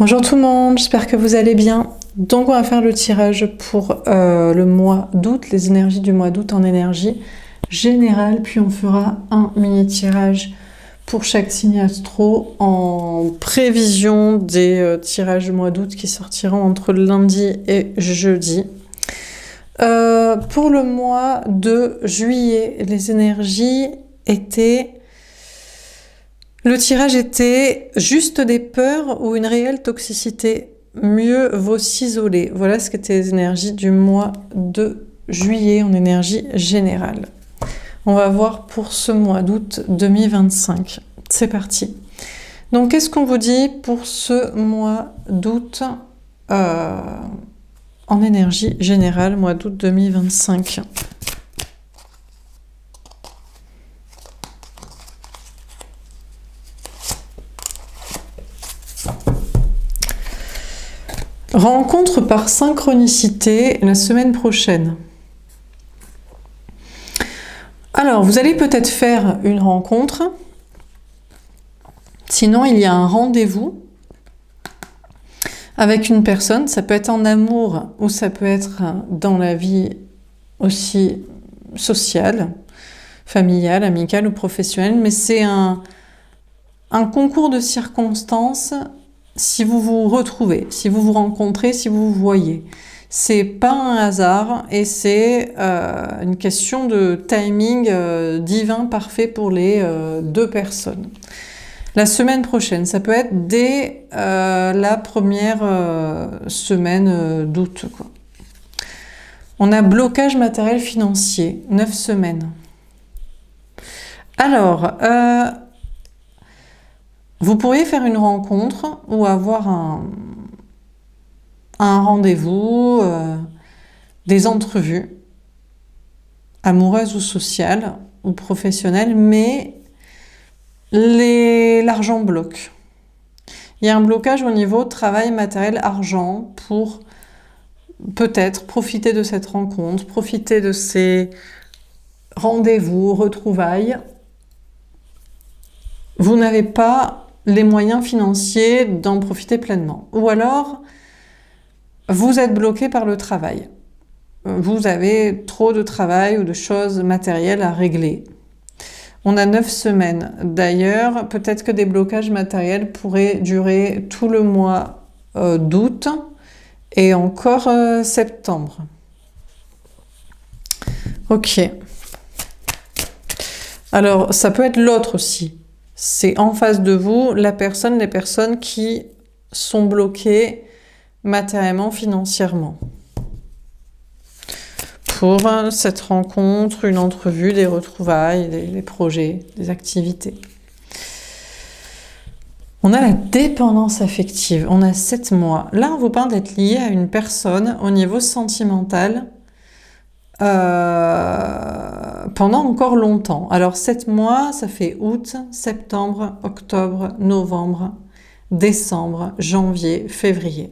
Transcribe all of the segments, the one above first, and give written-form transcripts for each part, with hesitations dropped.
Bonjour tout le monde, j'espère que vous allez bien. Donc on va faire le tirage pour le mois d'août, les énergies du mois d'août en énergie générale, puis on fera un mini tirage pour chaque signe astro en prévision des tirages du mois d'août qui sortiront entre lundi et jeudi. Pour le mois de juillet, les énergies étaient... Le tirage était juste des peurs ou une réelle toxicité. Mieux vaut s'isoler. Voilà ce qu'étaient les énergies du mois de juillet en énergie générale. On va voir pour ce mois d'août 2025. C'est parti. Donc, qu'est-ce qu'on vous dit pour ce mois d'août en énergie générale, mois d'août 2025 ? Rencontre par synchronicité la semaine prochaine. Alors, vous allez peut-être faire une rencontre. Sinon, il y a un rendez-vous avec une personne. Ça peut être en amour ou ça peut être dans la vie aussi sociale, familiale, amicale ou professionnelle. Mais c'est un concours de circonstances. Si vous vous retrouvez, si vous vous rencontrez, si vous vous voyez. C'est pas un hasard et c'est une question de timing divin parfait pour les deux personnes. La semaine prochaine, ça peut être dès la première semaine d'août, quoi. On a blocage matériel financier, 9 semaines. Alors, vous pourriez faire une rencontre ou avoir un rendez-vous, des entrevues amoureuses ou sociales ou professionnelles, mais l'argent bloque. Il y a un blocage au niveau travail, matériel, argent pour peut-être profiter de cette rencontre, profiter de ces rendez-vous, retrouvailles. Vous n'avez pas les moyens financiers d'en profiter pleinement. Ou alors, vous êtes bloqué par le travail. Vous avez trop de travail ou de choses matérielles à régler. On a 9 semaines. D'ailleurs, peut-être que des blocages matériels pourraient durer tout le mois d'août et encore septembre. Ok. Alors, ça peut être l'autre aussi. C'est en face de vous, les personnes qui sont bloquées matériellement, financièrement. Pour cette rencontre, une entrevue, des retrouvailles, des projets, des activités. On a la dépendance affective, on a 7 mois. Là, on vous parle d'être lié à une personne au niveau sentimental pendant encore longtemps. Alors 7 mois, ça fait août, septembre, octobre, novembre, décembre, janvier, février.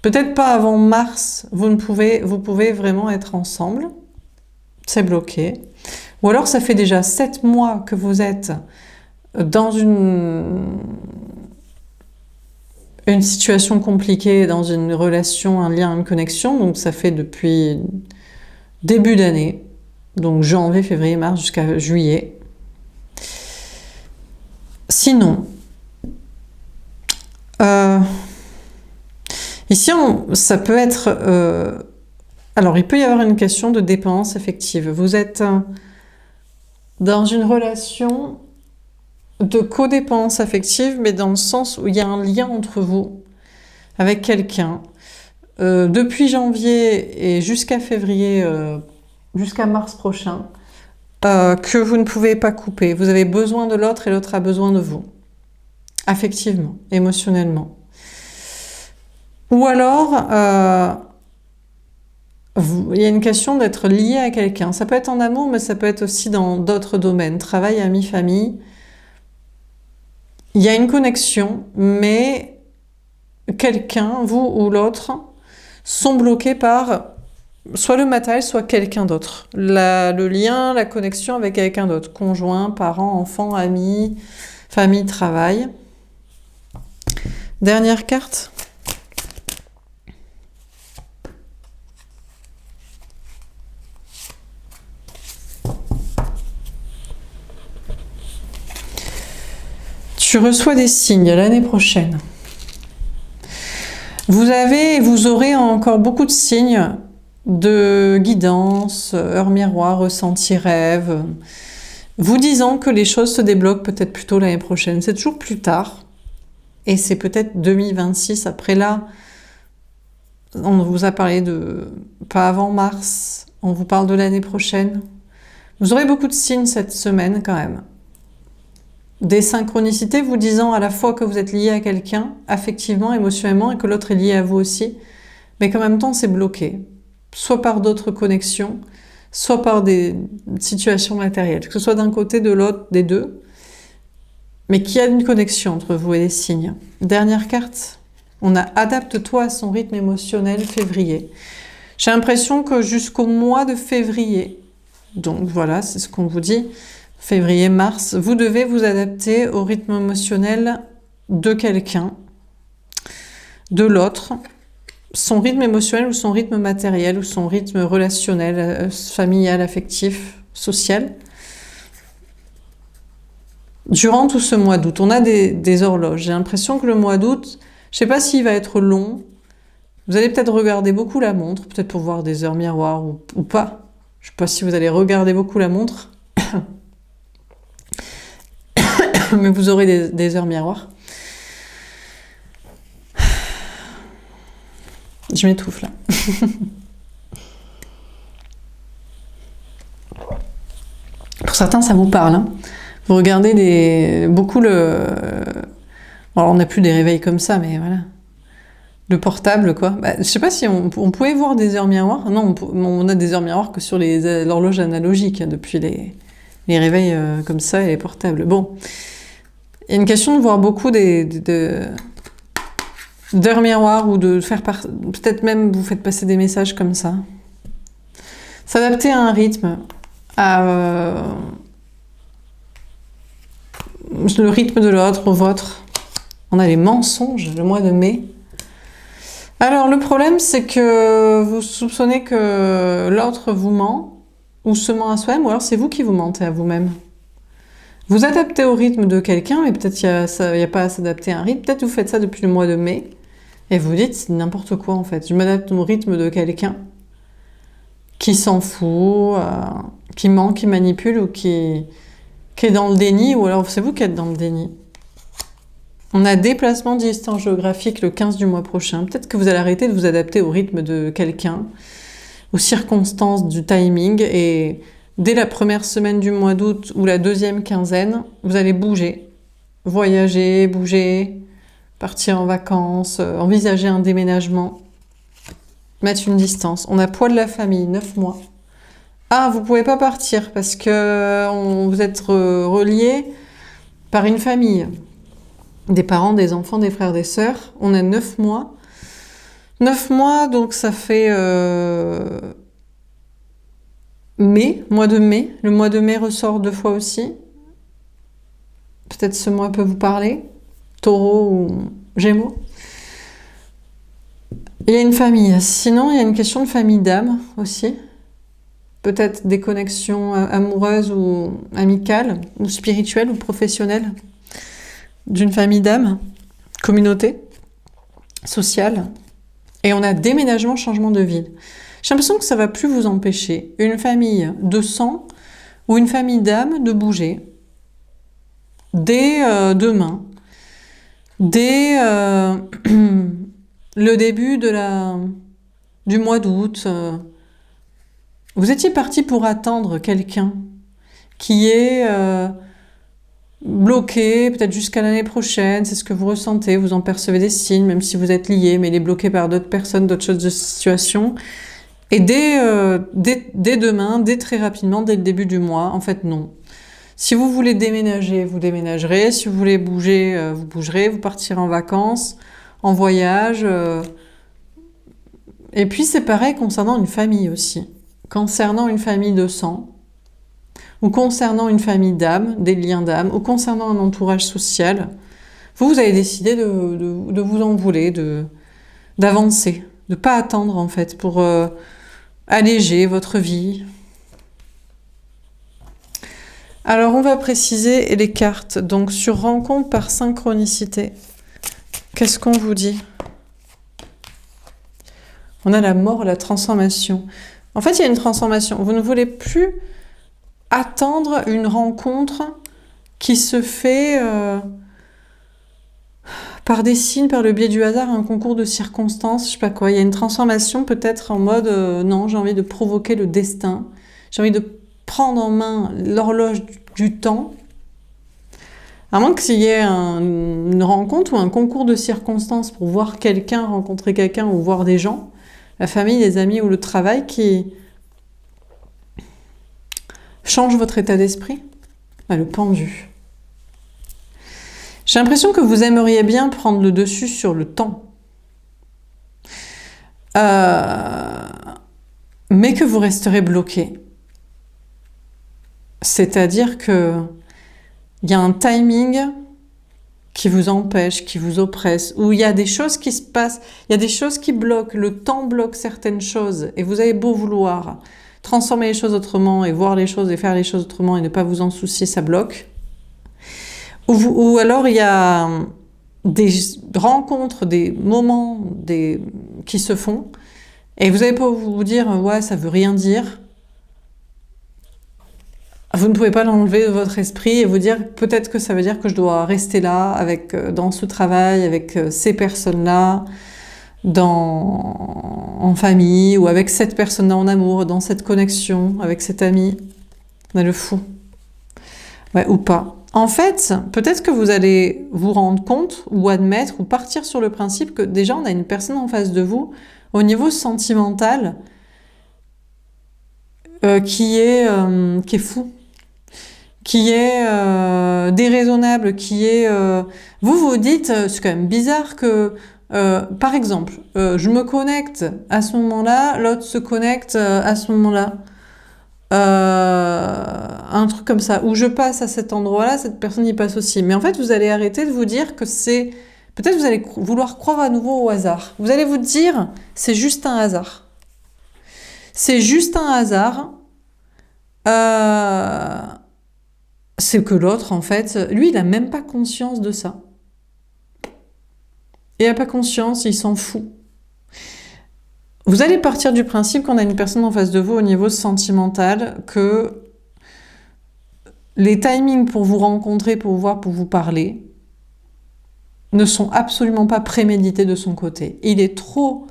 Peut-être pas avant mars, vous pouvez vraiment être ensemble. C'est bloqué. Ou alors ça fait déjà 7 mois que vous êtes dans une situation compliquée, dans une relation, un lien, une connexion. Donc ça fait depuis début d'année. Donc janvier, février, mars jusqu'à juillet. Sinon, ici, ça peut être... alors, il peut y avoir une question de dépendance affective. Vous êtes dans une relation de codépendance affective, mais dans le sens où il y a un lien entre vous avec quelqu'un. Depuis janvier et jusqu'à février, jusqu'à mars prochain, que vous ne pouvez pas couper. Vous avez besoin de l'autre et l'autre a besoin de vous. Affectivement, émotionnellement. Ou alors, il y a une question d'être lié à quelqu'un. Ça peut être en amour, mais ça peut être aussi dans d'autres domaines. Travail, amis, famille. Il y a une connexion, mais quelqu'un, vous ou l'autre, sont bloqués par soit le matériel, soit quelqu'un d'autre. Le lien, la connexion avec quelqu'un d'autre. Conjoint, parents, enfants, amis, famille, travail. Dernière carte. Tu reçois des signes l'année prochaine. Vous avez et vous aurez encore beaucoup de signes de guidance, heure miroir, ressenti, rêve, vous disant que les choses se débloquent peut-être plutôt l'année prochaine. C'est toujours plus tard. Et c'est peut-être 2026. Après là, on vous a parlé de pas avant mars. On vous parle de l'année prochaine. Vous aurez beaucoup de signes cette semaine quand même. Des synchronicités vous disant à la fois que vous êtes lié à quelqu'un, affectivement, émotionnellement, et que l'autre est lié à vous aussi, mais qu'en même temps c'est bloqué. Soit par d'autres connexions, soit par des situations matérielles. Que ce soit d'un côté, de l'autre, des deux, mais qu'il y a une connexion entre vous et les signes. Dernière carte, on a « Adapte-toi à son rythme émotionnel février ». J'ai l'impression que jusqu'au mois de février, donc voilà, c'est ce qu'on vous dit, février-mars, vous devez vous adapter au rythme émotionnel de quelqu'un, de l'autre, son rythme émotionnel ou son rythme matériel ou son rythme relationnel, familial, affectif, social. Durant tout ce mois d'août, on a des horloges. J'ai l'impression que le mois d'août, je ne sais pas s'il va être long. Vous allez peut-être regarder beaucoup la montre, peut-être pour voir des heures miroirs ou pas. Je ne sais pas si vous allez regarder beaucoup la montre. Mais vous aurez des heures miroirs. Je m'étouffe là. Pour certains, ça vous parle. Hein. Vous regardez beaucoup le... Alors, on n'a plus des réveils comme ça, mais voilà. Le portable, quoi. Bah, je sais pas si on pouvait voir des heures miroirs. Non, on a des heures miroirs que sur l'horloge analogique, hein, depuis les réveils comme ça et les portables. Bon. Il y a une question de voir beaucoup d'heures miroirs ou de faire peut-être même vous faites passer des messages comme ça. S'adapter à un rythme, à le rythme de l'autre, au vôtre. On a les mensonges, le mois de mai. Alors le problème c'est que vous soupçonnez que l'autre vous ment ou se ment à soi-même ou alors c'est vous qui vous mentez à vous-même. Vous adaptez au rythme de quelqu'un, mais peut-être qu'il n'y a pas à s'adapter à un rythme. Peut-être vous faites ça depuis le mois de mai, et vous dites, c'est n'importe quoi en fait. Je m'adapte au rythme de quelqu'un qui s'en fout, qui ment, qui manipule, ou qui est dans le déni, ou alors c'est vous qui êtes dans le déni. On a déplacement de distance géographique le 15 du mois prochain. Peut-être que vous allez arrêter de vous adapter au rythme de quelqu'un, aux circonstances du timing, et... dès la première semaine du mois d'août ou la deuxième quinzaine, vous allez bouger, voyager, bouger, partir en vacances, envisager un déménagement, mettre une distance. On a poids de la famille, 9 mois. Ah, vous ne pouvez pas partir parce que vous êtes reliés par une famille. Des parents, des enfants, des frères, des sœurs. On a 9 mois. 9 mois, donc ça fait... mai, mois de mai. Le mois de mai ressort 2 fois aussi. Peut-être ce mois peut vous parler. Taureau ou Gémeaux. Il y a une famille. Sinon, il y a une question de famille d'âme aussi. Peut-être des connexions amoureuses ou amicales, ou spirituelles ou professionnelles. D'une famille d'âme, communauté, sociale. Et on a déménagement, changement de ville. J'ai l'impression que ça ne va plus vous empêcher, une famille de sang ou une famille d'âme, de bouger. Dès demain, dès le début du mois d'août, vous étiez parti pour attendre quelqu'un qui est bloqué, peut-être jusqu'à l'année prochaine, c'est ce que vous ressentez, vous en percevez des signes, même si vous êtes lié, mais il est bloqué par d'autres personnes, d'autres choses de situation. Et dès demain, dès très rapidement, dès le début du mois, en fait non. Si vous voulez déménager, vous déménagerez. Si vous voulez bouger, vous bougerez. Vous partirez en vacances, en voyage. Et puis c'est pareil concernant une famille aussi. Concernant une famille de sang, ou concernant une famille d'âme, des liens d'âme, ou concernant un entourage social. Vous avez décidé de vous envoler, d'avancer, de ne pas attendre en fait, pour alléger votre vie. Alors on va préciser les cartes. Donc sur rencontre par synchronicité, qu'est-ce qu'on vous dit? On a la mort, la transformation. En fait, il y a une transformation. Vous ne voulez plus attendre une rencontre qui se fait par des signes, par le biais du hasard, un concours de circonstances, je sais pas quoi. Il y a une transformation peut-être en mode non, j'ai envie de provoquer le destin. J'ai envie de prendre en main l'horloge du temps. À moins qu'il y ait une rencontre ou un concours de circonstances pour voir quelqu'un, rencontrer quelqu'un ou voir des gens, la famille, les amis ou le travail qui change votre état d'esprit. Ah, le pendu. J'ai l'impression que vous aimeriez bien prendre le dessus sur le temps. Mais que vous resterez bloqué. C'est-à-dire que il y a un timing qui vous empêche, qui vous oppresse, où il y a des choses qui se passent, il y a des choses qui bloquent, le temps bloque certaines choses, et vous avez beau vouloir transformer les choses autrement, et voir les choses, et faire les choses autrement, et ne pas vous en soucier, ça bloque. Ou alors il y a des rencontres, des moments qui se font, et vous avez pas vous dire « ouais, ça veut rien dire », vous ne pouvez pas l'enlever de votre esprit et vous dire peut-être que ça veut dire que je dois rester là, dans ce travail, avec ces personnes-là, en famille, ou avec cette personne-là en amour, dans cette connexion, avec cet ami. On a le fou. Ouais, ou pas. En fait, peut-être que vous allez vous rendre compte, ou admettre, ou partir sur le principe que déjà on a une personne en face de vous, au niveau sentimental, qui est fou. Qui est déraisonnable, qui est... Vous dites, c'est quand même bizarre que, par exemple, je me connecte à ce moment-là, l'autre se connecte à ce moment-là. Un truc comme ça, où je passe à cet endroit-là, cette personne y passe aussi. Mais en fait, vous allez arrêter de vous dire que c'est... Peut-être vous allez vouloir croire à nouveau au hasard. Vous allez vous dire, c'est juste un hasard. C'est juste un hasard. C'est que l'autre, en fait, lui, il n'a même pas conscience de ça. Il n'a pas conscience, il s'en fout. Vous allez partir du principe qu'on a une personne en face de vous au niveau sentimental, que les timings pour vous rencontrer, pour vous voir, pour vous parler, ne sont absolument pas prémédités de son côté. Il est trop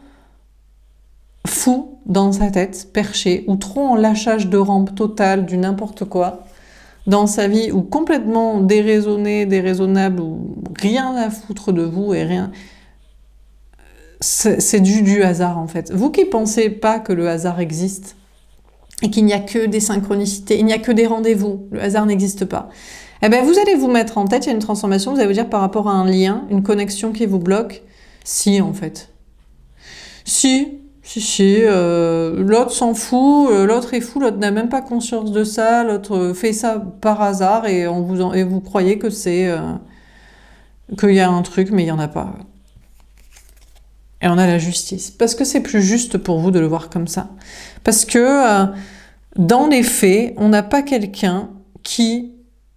fou dans sa tête, perché, ou trop en lâchage de rampe totale du n'importe quoi, dans sa vie, ou complètement déraisonné, déraisonnable, ou rien à foutre de vous et rien. C'est du hasard en fait. Vous qui pensez pas que le hasard existe et qu'il n'y a que des synchronicités, il n'y a que des rendez-vous, le hasard n'existe pas. Eh bien, vous allez vous mettre en tête, il y a une transformation, vous allez vous dire par rapport à un lien, une connexion qui vous bloque, si en fait. Si, l'autre s'en fout, l'autre est fou, l'autre n'a même pas conscience de ça, l'autre fait ça par hasard et vous croyez que c'est qu'il y a un truc, mais il n'y en a pas. Et on a la justice. Parce que c'est plus juste pour vous de le voir comme ça. Parce que dans les faits, on n'a pas quelqu'un qui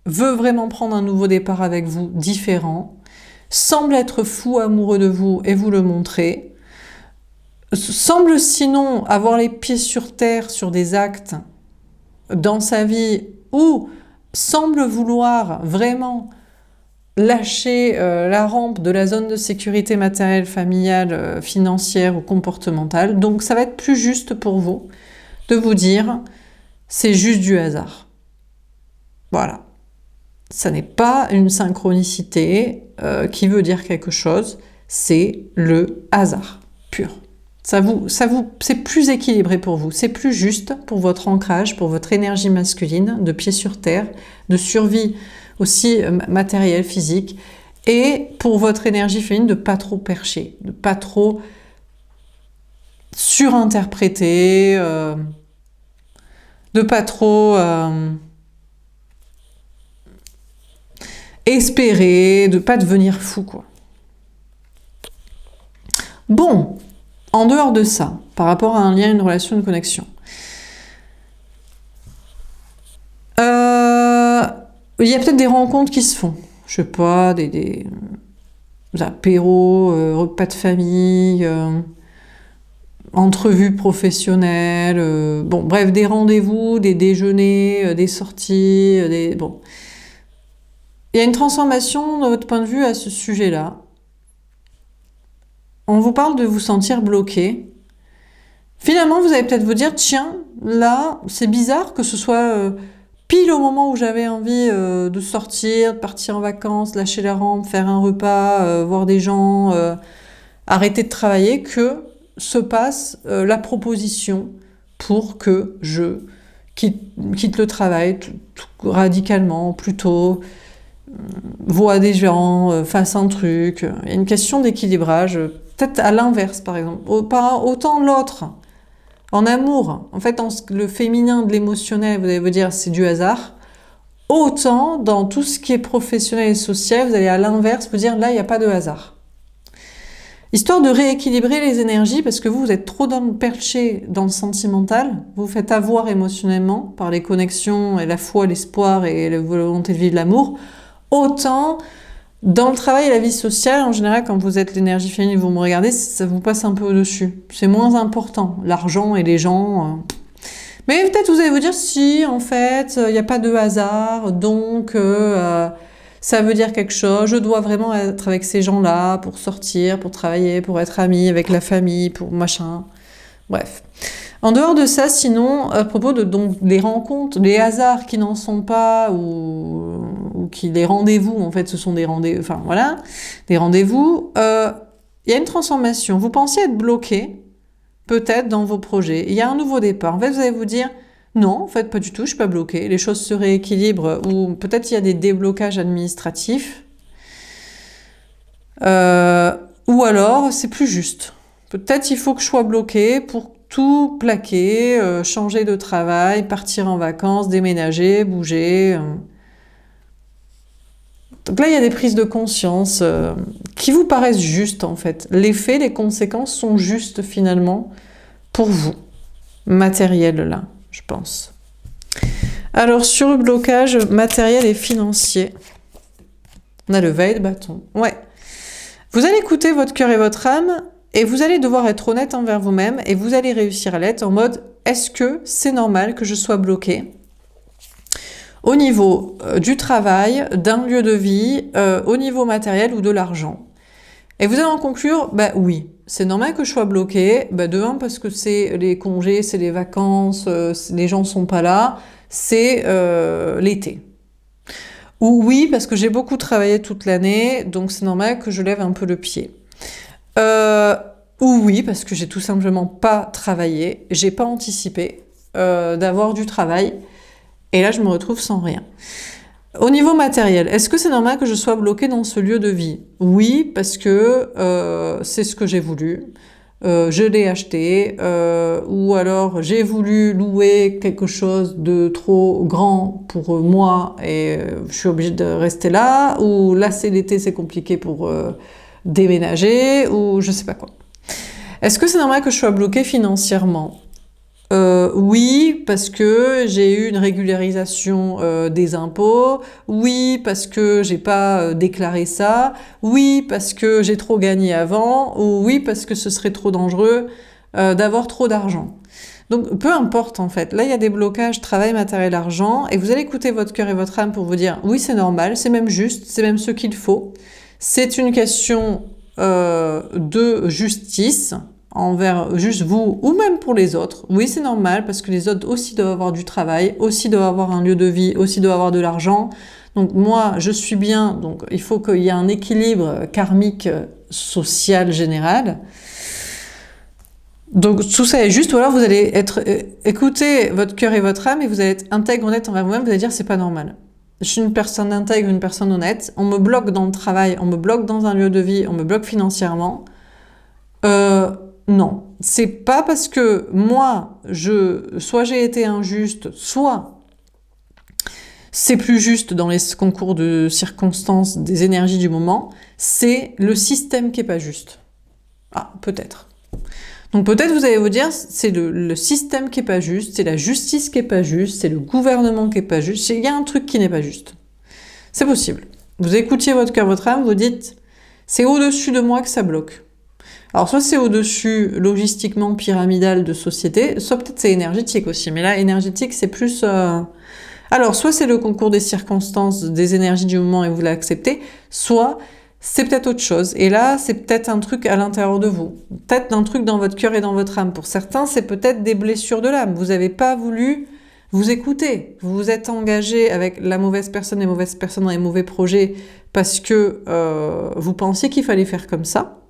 veut vraiment prendre un nouveau départ avec vous, différent, semble être fou amoureux de vous et vous le montrer, semble sinon avoir les pieds sur terre sur des actes dans sa vie, ou semble vouloir vraiment lâcher la rampe de la zone de sécurité matérielle, familiale, financière ou comportementale. Donc ça va être plus juste pour vous de vous dire c'est juste du hasard. Voilà. Ça n'est pas une synchronicité qui veut dire quelque chose, c'est le hasard pur. C'est plus équilibré pour vous, c'est plus juste pour votre ancrage, pour votre énergie masculine, de pied sur terre, de survie aussi matérielle, physique, et pour votre énergie féminine de pas trop percher, de pas trop surinterpréter, de pas trop espérer, de pas devenir fou, quoi. Bon, en dehors de ça, par rapport à un lien, une relation, une connexion, il y a peut-être des rencontres qui se font. Je sais pas, des apéros, repas de famille, entrevues professionnelles, bon, bref, des rendez-vous, des déjeuners, des sorties, bon. Il y a une transformation de votre point de vue à ce sujet-là. On vous parle de vous sentir bloqué. Finalement, vous allez peut-être vous dire, tiens, là, c'est bizarre que ce soit pile au moment où j'avais envie de sortir, de partir en vacances, lâcher la rampe, faire un repas, voir des gens, arrêter de travailler, que se passe la proposition pour que je quitte le travail radicalement, plutôt, voie des gens, fasse un truc. Il y a une question d'équilibrage, peut-être à l'inverse par exemple. Autant l'autre, en amour, en fait, le féminin de l'émotionnel, vous allez vous dire c'est du hasard. Autant dans tout ce qui est professionnel et social, vous allez à l'inverse vous dire là, il n'y a pas de hasard. Histoire de rééquilibrer les énergies, parce que vous êtes trop perché dans le sentimental, vous vous faites avoir émotionnellement par les connexions et la foi, l'espoir et la volonté de vivre l'amour. Autant dans le travail et la vie sociale, en général, quand vous êtes l'énergie féminine, vous me regardez, ça vous passe un peu au-dessus. C'est moins important, l'argent et les gens. Mais peut-être vous allez vous dire, si, en fait, il n'y a pas de hasard, donc ça veut dire quelque chose, je dois vraiment être avec ces gens-là pour sortir, pour travailler, pour être amie avec la famille, pour machin. Bref. En dehors de ça, sinon, à propos de donc des rencontres, des hasards qui n'en sont pas, ou qui les rendez-vous, en fait, ce sont des rendez-vous, enfin voilà, des rendez-vous, il y a une transformation. Vous pensiez être bloqué, peut-être dans vos projets. Il y a un nouveau départ. En fait, vous allez vous dire, non, en fait, pas du tout, je suis pas bloqué. Les choses se rééquilibrent, ou peut-être il y a des déblocages administratifs, ou alors c'est plus juste. Peut-être il faut que je sois bloqué pour tout plaquer, changer de travail, partir en vacances, déménager, bouger. Donc là, il y a des prises de conscience qui vous paraissent justes, en fait. Les faits, les conséquences sont justes, finalement, pour vous. Matériel, là, je pense. Alors, sur le blocage matériel et financier, on a le valet de bâton. Ouais. Vous allez écouter votre cœur et votre âme, et vous allez devoir être honnête envers vous-même, et vous allez réussir à l'être en mode, est-ce que c'est normal que je sois bloqué au niveau du travail, d'un lieu de vie, au niveau matériel ou de l'argent? Et vous allez en conclure, bah oui, c'est normal que je sois bloqué, bah de un parce que c'est les congés, c'est les vacances, les gens sont pas là, c'est l'été. Ou oui, parce que j'ai beaucoup travaillé toute l'année, donc c'est normal que je lève un peu le pied. Ou oui, parce que j'ai tout simplement pas travaillé, j'ai pas anticipé d'avoir du travail, et là je me retrouve sans rien. Au niveau matériel, est-ce que c'est normal que je sois bloquée dans ce lieu de vie? Oui, parce que c'est ce que j'ai voulu. Je l'ai acheté, ou alors j'ai voulu louer quelque chose de trop grand pour moi et je suis obligée de rester là, ou là c'est l'été, c'est compliqué pour déménager, ou je sais pas quoi. Est-ce que c'est normal que je sois bloquée financièrement? Oui, parce que j'ai eu une régularisation des impôts. Oui, parce que j'ai pas déclaré ça. Oui, parce que j'ai trop gagné avant. Ou oui, parce que ce serait trop dangereux d'avoir trop d'argent. Donc, peu importe en fait. Là, il y a des blocages travail, matériel, argent. Et vous allez écouter votre cœur et votre âme pour vous dire, oui, c'est normal, c'est même juste, c'est même ce qu'il faut. C'est une question de justice envers juste vous ou même pour les autres. Oui, c'est normal parce que les autres aussi doivent avoir du travail, aussi doivent avoir un lieu de vie, aussi doivent avoir de l'argent. Donc moi, je suis bien, donc il faut qu'il y ait un équilibre karmique, social, général. Donc tout ça est juste, ou alors vous allez écouter votre cœur et votre âme et vous allez être intègre, honnête envers vous-même, vous allez dire c'est pas normal. Je suis une personne intègre, une personne honnête, on me bloque dans le travail, on me bloque dans un lieu de vie, on me bloque financièrement. Non, c'est pas parce que moi, soit j'ai été injuste, soit c'est plus juste dans les concours de circonstances des énergies du moment, c'est le système qui est pas juste. Ah, peut-être. Donc peut-être vous allez vous dire, c'est le système qui est pas juste, c'est la justice qui est pas juste, c'est le gouvernement qui est pas juste, il y a un truc qui n'est pas juste. C'est possible. Vous écoutiez votre cœur, votre âme, vous dites, c'est au-dessus de moi que ça bloque. Alors soit c'est au-dessus logistiquement pyramidal de société, soit peut-être c'est énergétique aussi, mais là énergétique c'est plus... Alors soit c'est le concours des circonstances, des énergies du moment et vous l'acceptez, soit c'est peut-être autre chose. Et là c'est peut-être un truc à l'intérieur de vous, peut-être un truc dans votre cœur et dans votre âme. Pour certains c'est peut-être des blessures de l'âme, vous n'avez pas voulu vous écouter, vous vous êtes engagé avec la mauvaise personne, les mauvaises personnes dans les mauvais projets parce que vous pensiez qu'il fallait faire comme ça.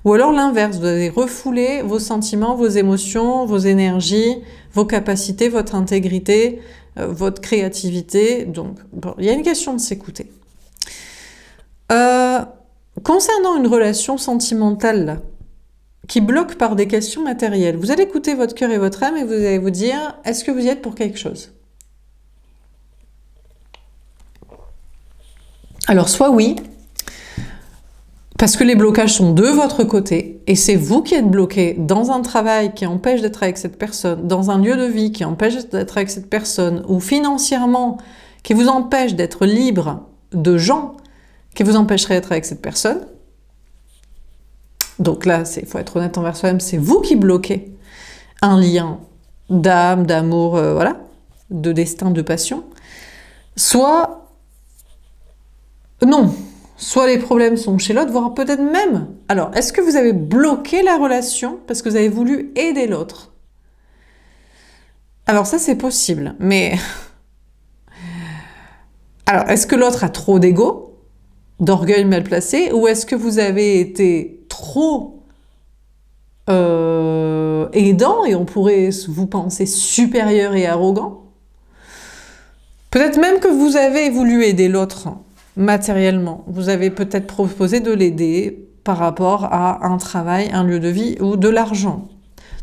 Ou alors l'inverse, vous avez refoulé vos sentiments, vos émotions, vos énergies, vos capacités, votre intégrité, votre créativité. Donc, bon, il y a une question de s'écouter. Concernant une relation sentimentale, là, qui bloque par des questions matérielles, vous allez écouter votre cœur et votre âme et vous allez vous dire, est-ce que vous y êtes pour quelque chose? Alors, soit oui, parce que les blocages sont de votre côté, et c'est vous qui êtes bloqué dans un travail qui empêche d'être avec cette personne, dans un lieu de vie qui empêche d'être avec cette personne, ou financièrement qui vous empêche d'être libre de gens qui vous empêcheraient d'être avec cette personne. Donc là, il faut être honnête envers soi-même, c'est vous qui bloquez un lien d'âme, d'amour, voilà, de destin, de passion. Soit non. Soit les problèmes sont chez l'autre, voire peut-être même... Alors, est-ce que vous avez bloqué la relation parce que vous avez voulu aider l'autre? Alors ça, c'est possible, mais... Alors, est-ce que l'autre a trop d'ego, d'orgueil mal placé, ou est-ce que vous avez été trop aidant et on pourrait vous penser supérieur et arrogant? Peut-être même que vous avez voulu aider l'autre matériellement. Vous avez peut-être proposé de l'aider par rapport à un travail, un lieu de vie ou de l'argent.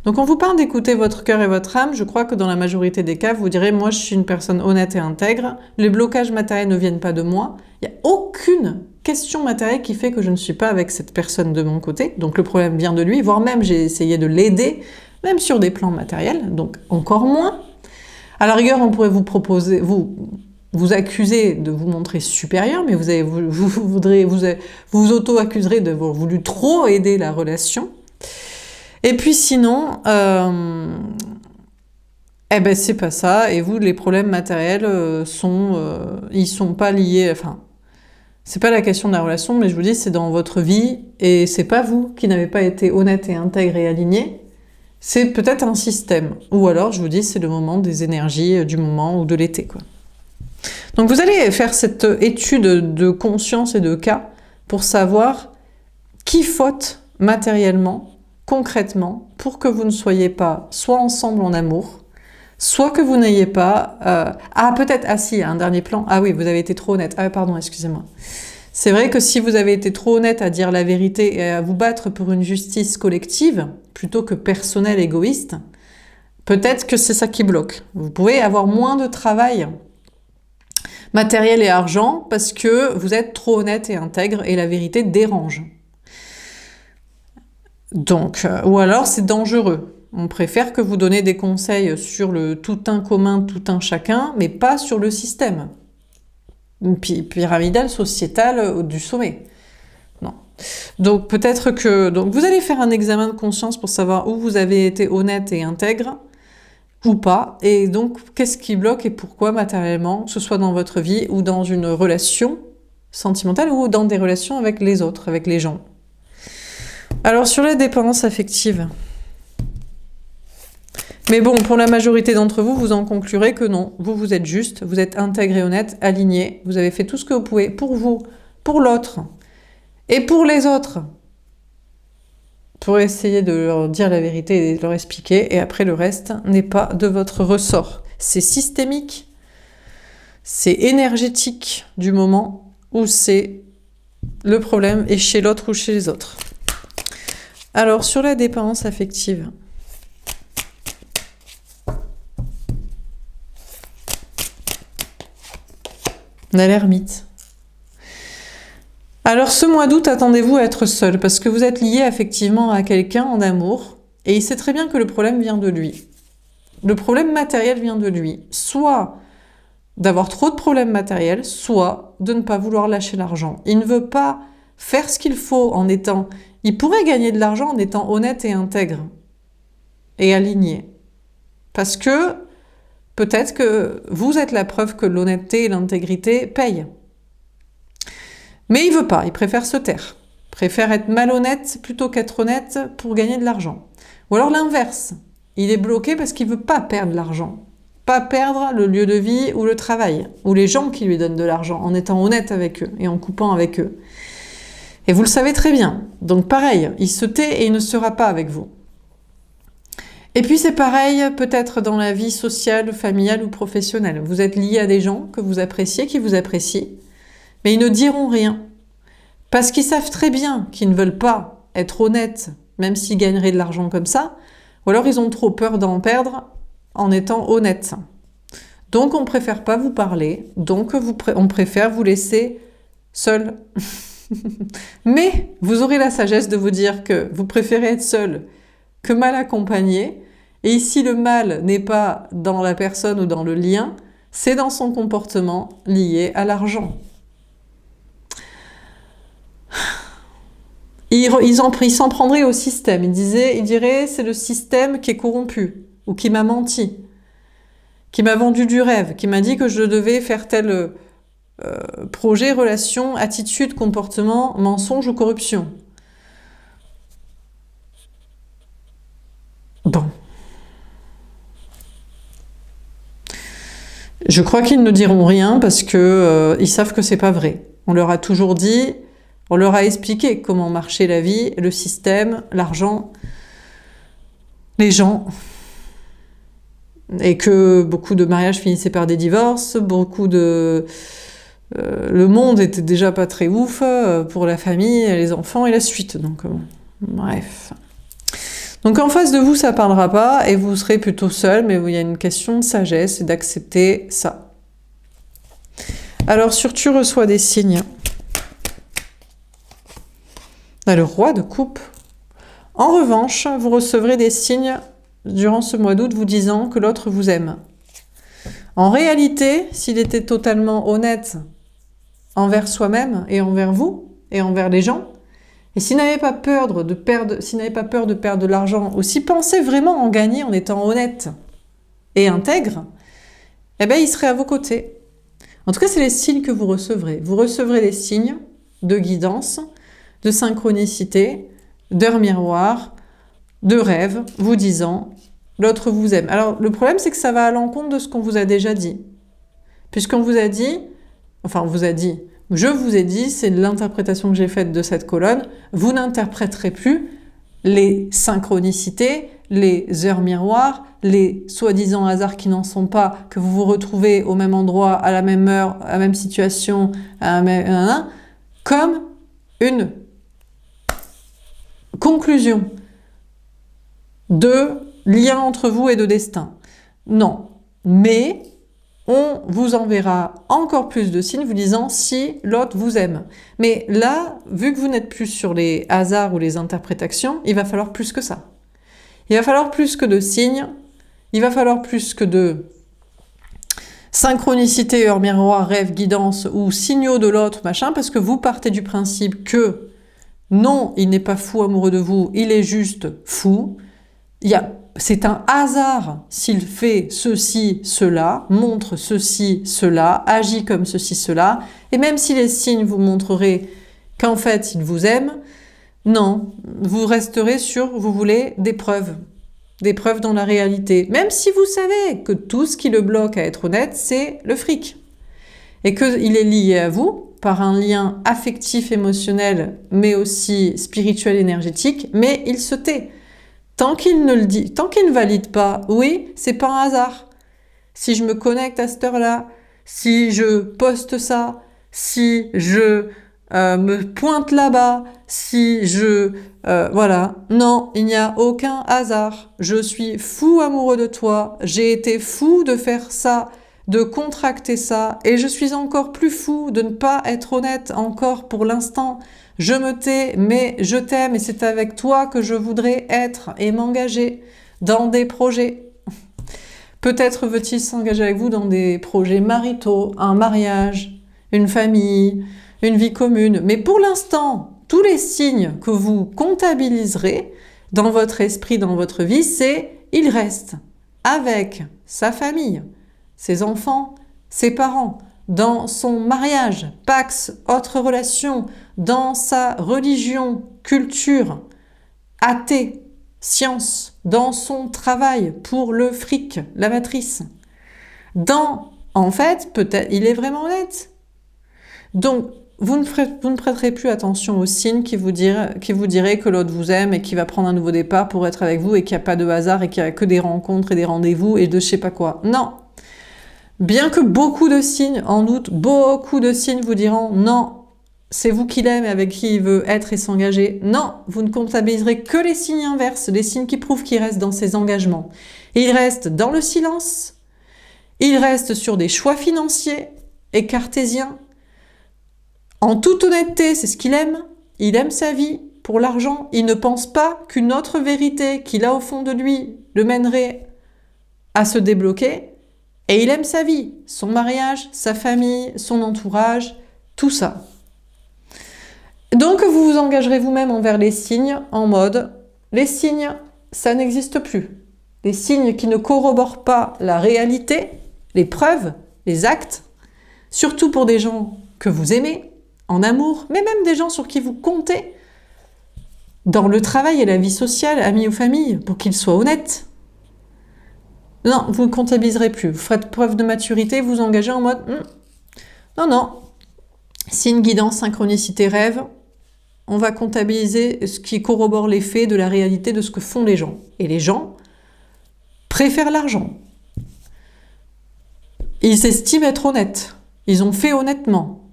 Donc on vous parle d'écouter votre cœur et votre âme. Je crois que dans la majorité des cas, vous direz « moi je suis une personne honnête et intègre, les blocages matériels ne viennent pas de moi, il n'y a aucune question matérielle qui fait que je ne suis pas avec cette personne de mon côté, donc le problème vient de lui, voire même j'ai essayé de l'aider, même sur des plans matériels, donc encore moins. À la rigueur, on pourrait vous proposer... vous accuser de vous montrer supérieur, mais vous auto-accuserez d'avoir voulu trop aider la relation. Et puis sinon, eh ben c'est pas ça, et vous, les problèmes matériels ils sont pas liés, enfin, c'est pas la question de la relation, mais je vous dis, c'est dans votre vie, et c'est pas vous qui n'avez pas été honnête et intègre et aligné, c'est peut-être un système. Ou alors, je vous dis, c'est le moment des énergies du moment ou de l'été, quoi. Donc vous allez faire cette étude de conscience et de cas pour savoir qui faute matériellement, concrètement, pour que vous ne soyez pas soit ensemble en amour, soit que vous n'ayez pas... Ah peut-être, ah si, un dernier plan, ah oui, vous avez été trop honnête, ah pardon, excusez-moi. C'est vrai que si vous avez été trop honnête à dire la vérité et à vous battre pour une justice collective, plutôt que personnelle, égoïste, peut-être que c'est ça qui bloque. Vous pouvez avoir moins de travail matériel et argent parce que vous êtes trop honnête et intègre et la vérité dérange. Donc, ou alors c'est dangereux. On préfère que vous donnez des conseils sur le tout un commun, tout un chacun, mais pas sur le système pyramidal, sociétal du sommet. Non. Donc peut-être que vous allez faire un examen de conscience pour savoir où vous avez été honnête et intègre, ou pas, et donc qu'est-ce qui bloque et pourquoi matériellement, que ce soit dans votre vie ou dans une relation sentimentale ou dans des relations avec les autres, avec les gens. Alors sur la dépendance affective, mais bon, pour la majorité d'entre vous, vous en conclurez que non, vous êtes juste, vous êtes intègre et honnête, aligné, vous avez fait tout ce que vous pouvez pour vous, pour l'autre et pour les autres, pour essayer de leur dire la vérité et de leur expliquer, et après le reste n'est pas de votre ressort. C'est systémique, c'est énergétique du moment, ou c'est le problème est chez l'autre ou chez les autres. Alors, sur la dépendance affective, On a l'ermite. Alors ce mois d'août, attendez-vous à être seul, parce que vous êtes lié effectivement à quelqu'un en amour, et il sait très bien que le problème vient de lui. Le problème matériel vient de lui. Soit d'avoir trop de problèmes matériels, soit de ne pas vouloir lâcher l'argent. Il ne veut pas faire ce qu'il faut en étant... Il pourrait gagner de l'argent en étant honnête et intègre, et aligné. Parce que peut-être que vous êtes la preuve que l'honnêteté et l'intégrité payent. Mais il veut pas, il préfère se taire. Il préfère être malhonnête plutôt qu'être honnête pour gagner de l'argent. Ou alors l'inverse, il est bloqué parce qu'il veut pas perdre l'argent. Pas perdre le lieu de vie ou le travail, ou les gens qui lui donnent de l'argent, en étant honnête avec eux et en coupant avec eux. Et vous le savez très bien. Donc pareil, il se tait et il ne sera pas avec vous. Et puis c'est pareil peut-être dans la vie sociale, familiale ou professionnelle. Vous êtes lié à des gens que vous appréciez, qui vous apprécient, mais ils ne diront rien. Parce qu'ils savent très bien qu'ils ne veulent pas être honnêtes, même s'ils gagneraient de l'argent comme ça, ou alors ils ont trop peur d'en perdre en étant honnêtes. Donc on ne préfère pas vous parler, donc on préfère vous laisser seul. Mais vous aurez la sagesse de vous dire que vous préférez être seul que mal accompagné. Et ici, le mal n'est pas dans la personne ou dans le lien, c'est dans son comportement lié à l'argent. Il s'en prendrait au système. Il dirait, c'est le système qui est corrompu, ou qui m'a menti, qui m'a vendu du rêve, qui m'a dit que je devais faire tel projet, relation, attitude, comportement, mensonge ou corruption. Bon. Je crois qu'ils ne diront rien parce que ils savent que c'est pas vrai. On leur a toujours dit, on leur a expliqué comment marchait la vie, le système, l'argent, les gens, et que beaucoup de mariages finissaient par des divorces, le monde était déjà pas très ouf pour la famille, les enfants et la suite. Donc bref. Donc en face de vous, ça parlera pas et vous serez plutôt seul, mais il y a une question de sagesse et d'accepter ça. Alors sur tu reçois des signes. On a le roi de coupe. En revanche, vous recevrez des signes durant ce mois d'août vous disant que l'autre vous aime. En réalité, s'il était totalement honnête envers soi-même et envers vous et envers les gens, et s'il n'avait pas peur de perdre de l'argent, ou s'il pensait vraiment en gagner en étant honnête et intègre, eh bien il serait à vos côtés. En tout cas, c'est les signes que vous recevrez. Vous recevrez des signes de guidance, de synchronicité, d'heures miroirs, de rêves, vous disant « l'autre vous aime ». Alors, le problème, c'est que ça va à l'encontre de ce qu'on vous a déjà dit. Puisqu'on vous a dit, enfin, on vous a dit, je vous ai dit, c'est l'interprétation que j'ai faite de cette colonne, vous n'interpréterez plus les synchronicités, les heures miroirs, les soi-disant hasards qui n'en sont pas, que vous vous retrouvez au même endroit, à la même heure, à la même situation, comme une conclusion de lien entre vous et de destin. Non, mais on vous enverra encore plus de signes vous disant si l'autre vous aime. Mais là, vu que vous n'êtes plus sur les hasards ou les interprétations, il va falloir plus que ça. Il va falloir plus que de signes, il va falloir plus que de synchronicité, heure miroir, rêve, guidance ou signaux de l'autre, machin, parce que vous partez du principe que non, il n'est pas fou amoureux de vous, il est juste fou. C'est un hasard s'il fait ceci, cela, montre ceci, cela, agit comme ceci, cela. Et même si les signes vous montreraient qu'en fait, il vous aime, non, vous resterez sur, vous voulez, des preuves dans la réalité. Même si vous savez que tout ce qui le bloque à être honnête, c'est le fric. Et qu'il est lié à vous par un lien affectif, émotionnel, mais aussi spirituel, énergétique, mais il se tait. Tant qu'il ne le dit, tant qu'il ne valide pas, oui, c'est pas un hasard. Si je me connecte à cette heure-là, si je poste ça, si je me pointe là-bas, si je... voilà. Non, il n'y a aucun hasard. Je suis fou amoureux de toi. J'ai été fou de faire ça, de contracter ça. Et je suis encore plus fou de ne pas être honnête encore pour l'instant. Je me tais, mais je t'aime et c'est avec toi que je voudrais être et m'engager dans des projets. Peut-être veut-il s'engager avec vous dans des projets maritaux, un mariage, une famille, une vie commune. Mais pour l'instant, tous les signes que vous comptabiliserez dans votre esprit, dans votre vie, c'est il reste avec sa famille, ses enfants, ses parents, dans son mariage, pax, autre relation, dans sa religion, culture, athée, science, dans son travail pour le fric, la matrice. En fait, peut-être, il est vraiment honnête. Donc, vous ne prêterez plus attention aux signes qui vous diraient que l'autre vous aime et qui va prendre un nouveau départ pour être avec vous et qu'il n'y a pas de hasard et qu'il n'y a que des rencontres et des rendez-vous et de je sais pas quoi. Non. Bien que beaucoup de signes, en août, beaucoup de signes vous diront non, c'est vous qui l'aime et avec qui il veut être et s'engager. Non, vous ne comptabiliserez que les signes inverses, les signes qui prouvent qu'il reste dans ses engagements. Il reste dans le silence, il reste sur des choix financiers et cartésiens. En toute honnêteté, c'est ce qu'il aime. Il aime sa vie pour l'argent. Il ne pense pas qu'une autre vérité qu'il a au fond de lui le mènerait à se débloquer. Et il aime sa vie, son mariage, sa famille, son entourage, tout ça. Donc vous vous engagerez vous-même envers les signes en mode « les signes, ça n'existe plus ». Les signes qui ne corroborent pas la réalité, les preuves, les actes, surtout pour des gens que vous aimez, en amour, mais même des gens sur qui vous comptez, dans le travail et la vie sociale, amis ou famille, pour qu'ils soient honnêtes. Non, vous ne comptabiliserez plus. Vous ferez preuve de maturité, vous engagez en mode non, non. Signe, guidance, synchronicité, rêve. On va comptabiliser ce qui corrobore les faits de la réalité de ce que font les gens. Et les gens préfèrent l'argent. Ils estiment être honnêtes. Ils ont fait honnêtement.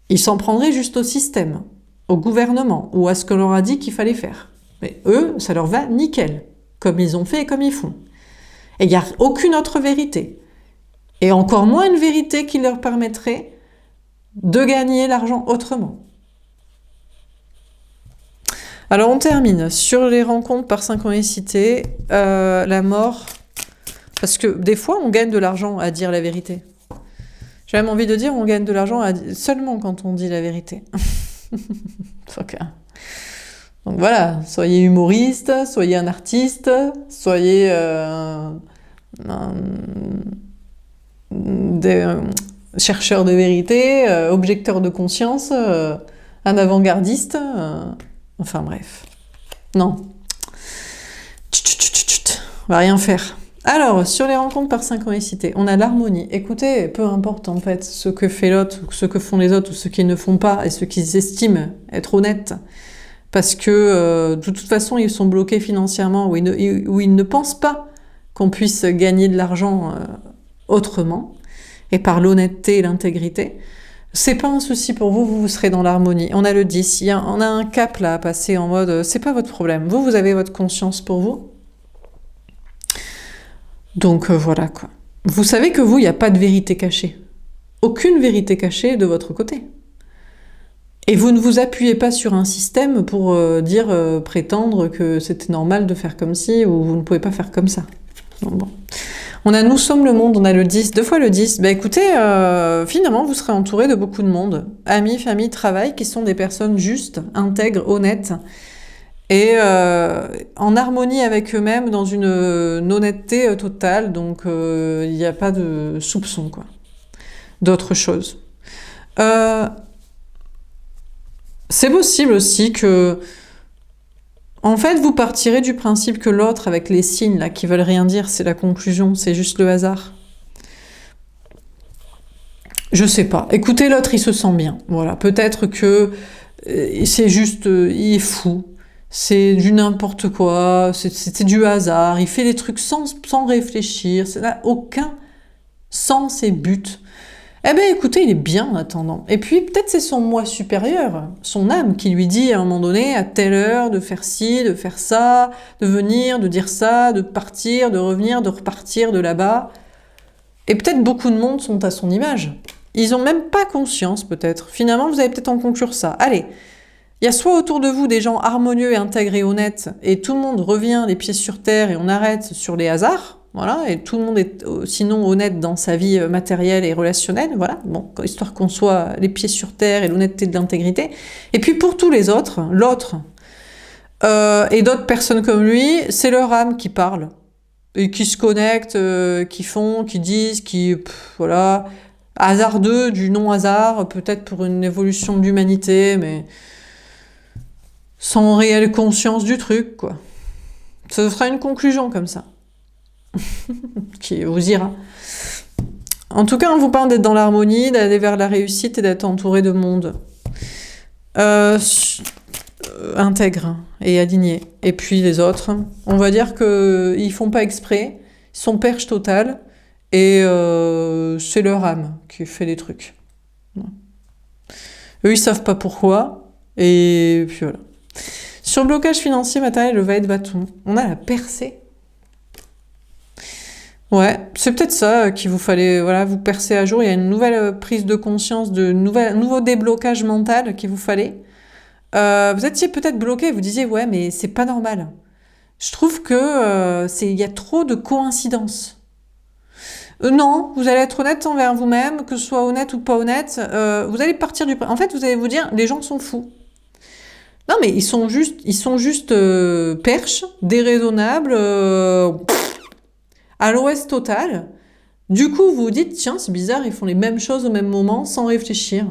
Ils s'en prendraient juste au système, au gouvernement, ou à ce que l'on a dit qu'il fallait faire. Mais eux, ça leur va nickel, comme ils ont fait et comme ils font. Et il n'y a aucune autre vérité. Et encore moins une vérité qui leur permettrait de gagner l'argent autrement. Alors on termine sur les rencontres par synchronicité, la mort, parce que des fois on gagne de l'argent à dire la vérité. J'ai même envie de dire on gagne de l'argent seulement quand on dit la vérité. Okay. Donc voilà, soyez humoriste, soyez un artiste, soyez chercheur de vérité, objecteur de conscience, un avant-gardiste, enfin bref. Non. On va rien faire. Alors, sur les rencontres par synchronicité, on a l'harmonie. Écoutez, peu importe en fait ce que fait l'autre, ou ce que font les autres, ou ce qu'ils ne font pas, et ce qu'ils estiment être honnêtes, parce que de toute façon, ils sont bloqués financièrement, ou ils ne pensent pas qu'on puisse gagner de l'argent autrement, et par l'honnêteté et l'intégrité. C'est pas un souci pour vous, vous serez dans l'harmonie. On a le 10, on a un cap là à passer en mode, c'est pas votre problème. Vous avez votre conscience pour vous. Donc voilà quoi. Vous savez que vous, il n'y a pas de vérité cachée. Aucune vérité cachée de votre côté. Et vous ne vous appuyez pas sur un système pour prétendre que c'était normal de faire comme ci, ou vous ne pouvez pas faire comme ça. Donc, bon. On a nous sommes le monde, on a le 10, 2 fois le 10. Bah écoutez, finalement, vous serez entouré de beaucoup de monde. Amis, famille, travail, qui sont des personnes justes, intègres, honnêtes, et en harmonie avec eux-mêmes, dans une honnêteté totale. Donc, il n'y a pas de soupçon, quoi, d'autre chose. C'est possible aussi que, en fait, vous partirez du principe que l'autre, avec les signes là qui veulent rien dire, c'est la conclusion, c'est juste le hasard. Je sais pas. Écoutez, l'autre, il se sent bien. Voilà. Peut-être que c'est juste, il est fou. C'est du n'importe quoi. C'est du hasard. Il fait des trucs sans réfléchir. Ça n'a aucun sens et but. Eh bien, écoutez, il est bien en attendant. Et puis, peut-être c'est son moi supérieur, son âme, qui lui dit à un moment donné, à telle heure, de faire ci, de faire ça, de venir, de dire ça, de partir, de revenir, de repartir de là-bas. Et peut-être beaucoup de monde sont à son image. Ils n'ont même pas conscience, peut-être. Finalement, vous allez peut-être en conclure ça. Allez, il y a soit autour de vous des gens harmonieux et intègres et honnêtes, et tout le monde revient les pieds sur terre et on arrête sur les hasards, voilà, et tout le monde est sinon honnête dans sa vie matérielle et relationnelle, voilà, bon, histoire qu'on soit les pieds sur terre et l'honnêteté de l'intégrité. Et puis pour tous les autres, l'autre, et d'autres personnes comme lui, c'est leur âme qui parle, et qui se connectent, qui font, qui disent, voilà, hasardeux du non-hasard, peut-être pour une évolution de l'humanité, mais sans réelle conscience du truc, quoi. Ça fera une conclusion comme ça, qui vous ira. En tout cas, on vous parle d'être dans l'harmonie, d'aller vers la réussite et d'être entouré de monde intègre et aligné. Et puis les autres, on va dire qu'ils font pas exprès, ils sont perche totale, et c'est leur âme qui fait les trucs. Eux, ils savent pas pourquoi, et puis voilà. Sur le blocage financier matériel, le valet de bâton, on a la percée. Ouais, c'est peut-être ça qu'il vous fallait, voilà, vous percer à jour. Il y a une nouvelle prise de conscience, nouveau déblocage mental qu'il vous fallait. Vous étiez peut-être bloqué, vous disiez, ouais, mais c'est pas normal. Je trouve que il y a trop de coïncidences. Non, vous allez être honnête envers vous-même, que ce soit honnête ou pas honnête. Vous allez partir du... En fait, vous allez vous dire, les gens sont fous. Non, mais ils sont juste perches, déraisonnables, à l'ouest total. Du coup, vous vous dites, tiens, c'est bizarre, ils font les mêmes choses au même moment, sans réfléchir.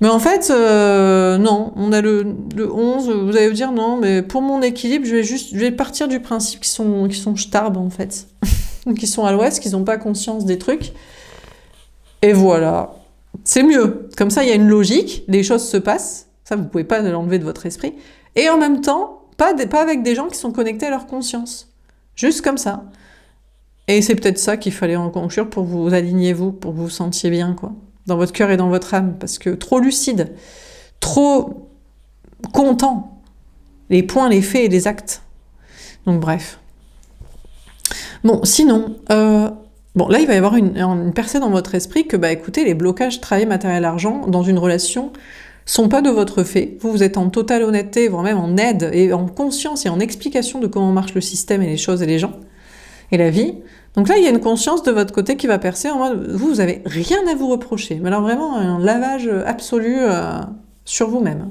Mais en fait, non, on a le 11, vous allez vous dire, non, mais pour mon équilibre, je vais partir du principe qu'ils sont starbes, en fait. Qu'ils sont à l'ouest, qu'ils n'ont pas conscience des trucs. Et voilà. C'est mieux. Comme ça, il y a une logique, les choses se passent. Ça, vous pouvez pas l'enlever de votre esprit. Et en même temps, pas avec des gens qui sont connectés à leur conscience. Juste comme ça. Et c'est peut-être ça qu'il fallait en conclure pour vous aligner, pour que vous vous sentiez bien, quoi. Dans votre cœur et dans votre âme. Parce que trop lucide, trop content. Les points, les faits et les actes. Donc bref. Bon, sinon... Bon, là, il va y avoir une percée dans votre esprit que, bah écoutez, les blocages travail, matériel, argent, dans une relation, sont pas de votre fait. Vous êtes en totale honnêteté, voire même en aide, et en conscience et en explication de comment marche le système et les choses et les gens, et la vie. Donc là, il y a une conscience de votre côté qui va percer en mode, vous avez rien à vous reprocher. Mais alors vraiment, un lavage absolu sur vous-même.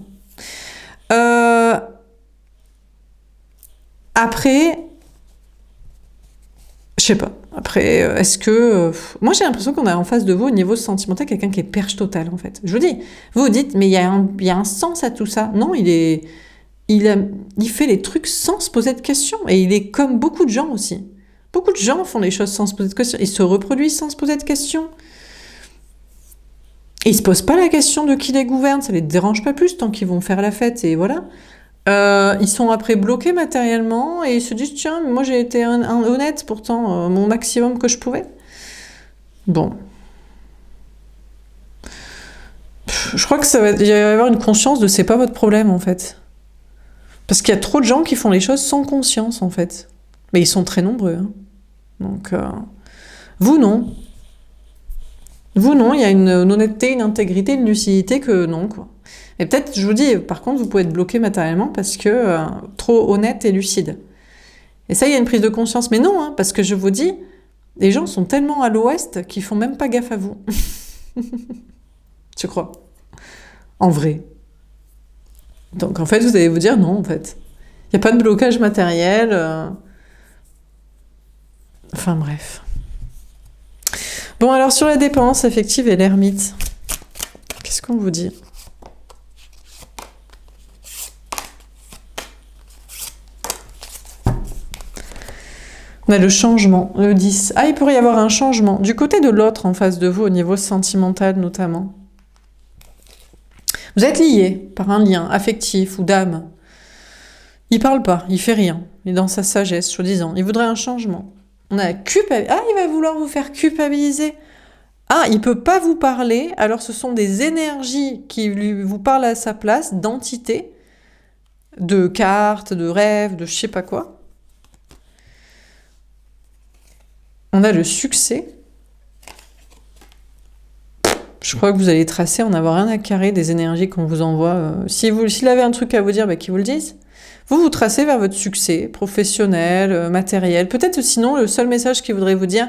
Après... Je sais pas. Après, est-ce que... moi, j'ai l'impression qu'on a en face de vous, au niveau sentimental, quelqu'un qui est perche totale, en fait. Je vous dis, vous dites, mais il y a un sens à tout ça. Non, il fait les trucs sans se poser de questions. Et il est comme beaucoup de gens aussi. Beaucoup de gens font les choses sans se poser de questions. Ils se reproduisent sans se poser de questions. Et ils se posent pas la question de qui les gouverne. Ça les dérange pas plus tant qu'ils vont faire la fête. Et voilà. Ils sont après bloqués matériellement et ils se disent tiens, moi j'ai été honnête pourtant, mon maximum que je pouvais. Bon. Je crois que il va y avoir une conscience de c'est pas votre problème en fait. Parce qu'il y a trop de gens qui font les choses sans conscience en fait. Mais ils sont très nombreux. Hein. Donc, vous non. Vous non, il y a une honnêteté, une intégrité, une lucidité que non quoi. Et peut-être, je vous dis, par contre, vous pouvez être bloqué matériellement parce que trop honnête et lucide. Et ça, il y a une prise de conscience. Mais non, hein, parce que je vous dis, les gens sont tellement à l'ouest qu'ils font même pas gaffe à vous. Je crois. En vrai. Donc, en fait, vous allez vous dire non, en fait. Il n'y a pas de blocage matériel. Enfin, bref. Bon, alors, sur la dépendance affective et l'ermite, qu'est-ce qu'on vous dit ? On a le changement, le 10. Ah, il pourrait y avoir un changement. Du côté de l'autre en face de vous, au niveau sentimental notamment. Vous êtes liés par un lien affectif ou d'âme. Il parle pas, il fait rien. Il est dans sa sagesse, soi-disant. Il voudrait un changement. On a Ah, il va vouloir vous faire culpabiliser. Ah, il peut pas vous parler, alors ce sont des énergies qui vous parlent à sa place, d'entités, de cartes, de rêves, de je sais pas quoi. On a le succès. Je crois que vous allez tracer, en avoir rien à carrer des énergies qu'on vous envoie. S'il avait un truc à vous dire, qu'il vous le dise. Vous tracez vers votre succès professionnel, matériel. Peut-être sinon, le seul message qu'il voudrait vous dire,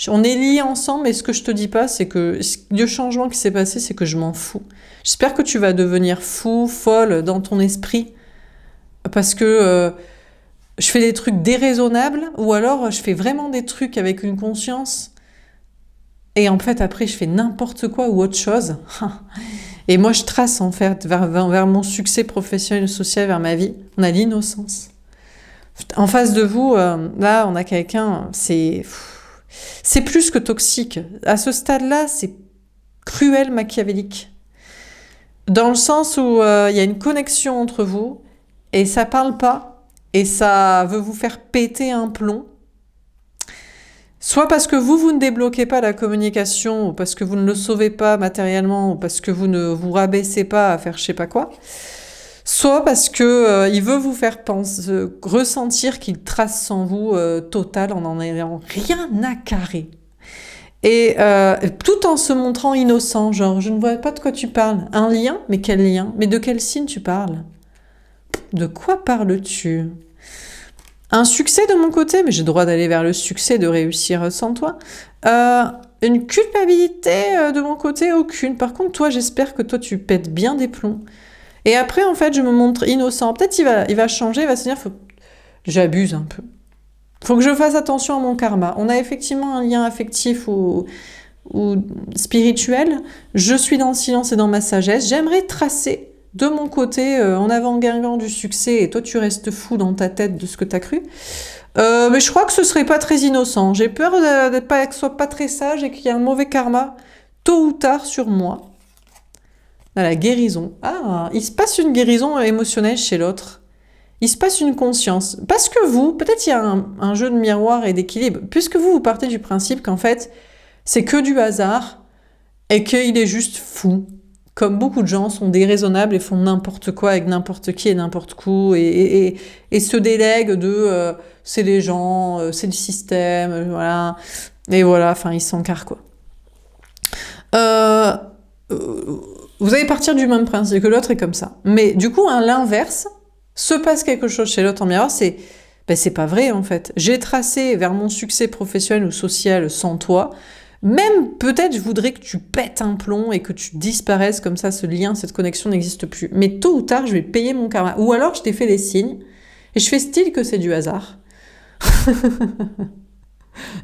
on est liés ensemble, mais ce que je te dis pas, c'est que le changement qui s'est passé, c'est que je m'en fous. J'espère que tu vas devenir fou, folle dans ton esprit, parce que je fais des trucs déraisonnables, ou alors je fais vraiment des trucs avec une conscience, et en fait après je fais n'importe quoi ou autre chose. Et moi je trace en fait vers mon succès professionnel et social, vers ma vie. On a l'innocence. En face de vous, là on a quelqu'un, c'est plus que toxique. À ce stade-là, c'est cruel, machiavélique. Dans le sens où il y a une connexion entre vous, et ça parle pas, et ça veut vous faire péter un plomb. Soit parce que vous ne débloquez pas la communication, ou parce que vous ne le sauvez pas matériellement, ou parce que vous ne vous rabaissez pas à faire je sais pas quoi. Soit parce que il veut vous faire ressentir qu'il trace sans vous total, en ayant rien à carrer. Et tout en se montrant innocent, genre je ne vois pas de quoi tu parles. Un lien? Mais quel lien? Mais de quel signe tu parles? De quoi parles-tu? Un succès de mon côté, mais j'ai le droit d'aller vers le succès, de réussir sans toi. Une culpabilité de mon côté, aucune. Par contre, toi, j'espère que toi, tu pètes bien des plombs. Et après, en fait, je me montre innocent. Peut-être il va changer, il va se dire, j'abuse un peu. Faut que je fasse attention à mon karma. On a effectivement un lien affectif ou spirituel. Je suis dans le silence et dans ma sagesse. J'aimerais tracer de mon côté, en avant-guingant du succès, et toi tu restes fou dans ta tête de ce que t'as cru. Mais je crois que ce serait pas très innocent. J'ai peur que ce soit pas très sage et qu'il y ait un mauvais karma, tôt ou tard, sur moi. Là, la guérison. Ah, il se passe une guérison émotionnelle chez l'autre. Il se passe une conscience. Parce que vous, peut-être il y a un jeu de miroir et d'équilibre, puisque vous partez du principe qu'en fait, c'est que du hasard, et qu'il est juste fou. Comme beaucoup de gens sont déraisonnables et font n'importe quoi avec n'importe qui et n'importe où, et se délèguent de c'est les gens, c'est le système, voilà. Et voilà, enfin, ils s'encarrent, quoi. Vous allez partir du même principe que l'autre est comme ça. Mais du coup, à l'inverse, se passe quelque chose chez l'autre en miroir, c'est pas vrai, en fait. J'ai tracé vers mon succès professionnel ou social sans toi. Même peut-être je voudrais que tu pètes un plomb et que tu disparaisses, comme ça ce lien, cette connexion n'existe plus. Mais tôt ou tard, je vais payer mon karma. Ou alors je t'ai fait des signes et je fais style que c'est du hasard.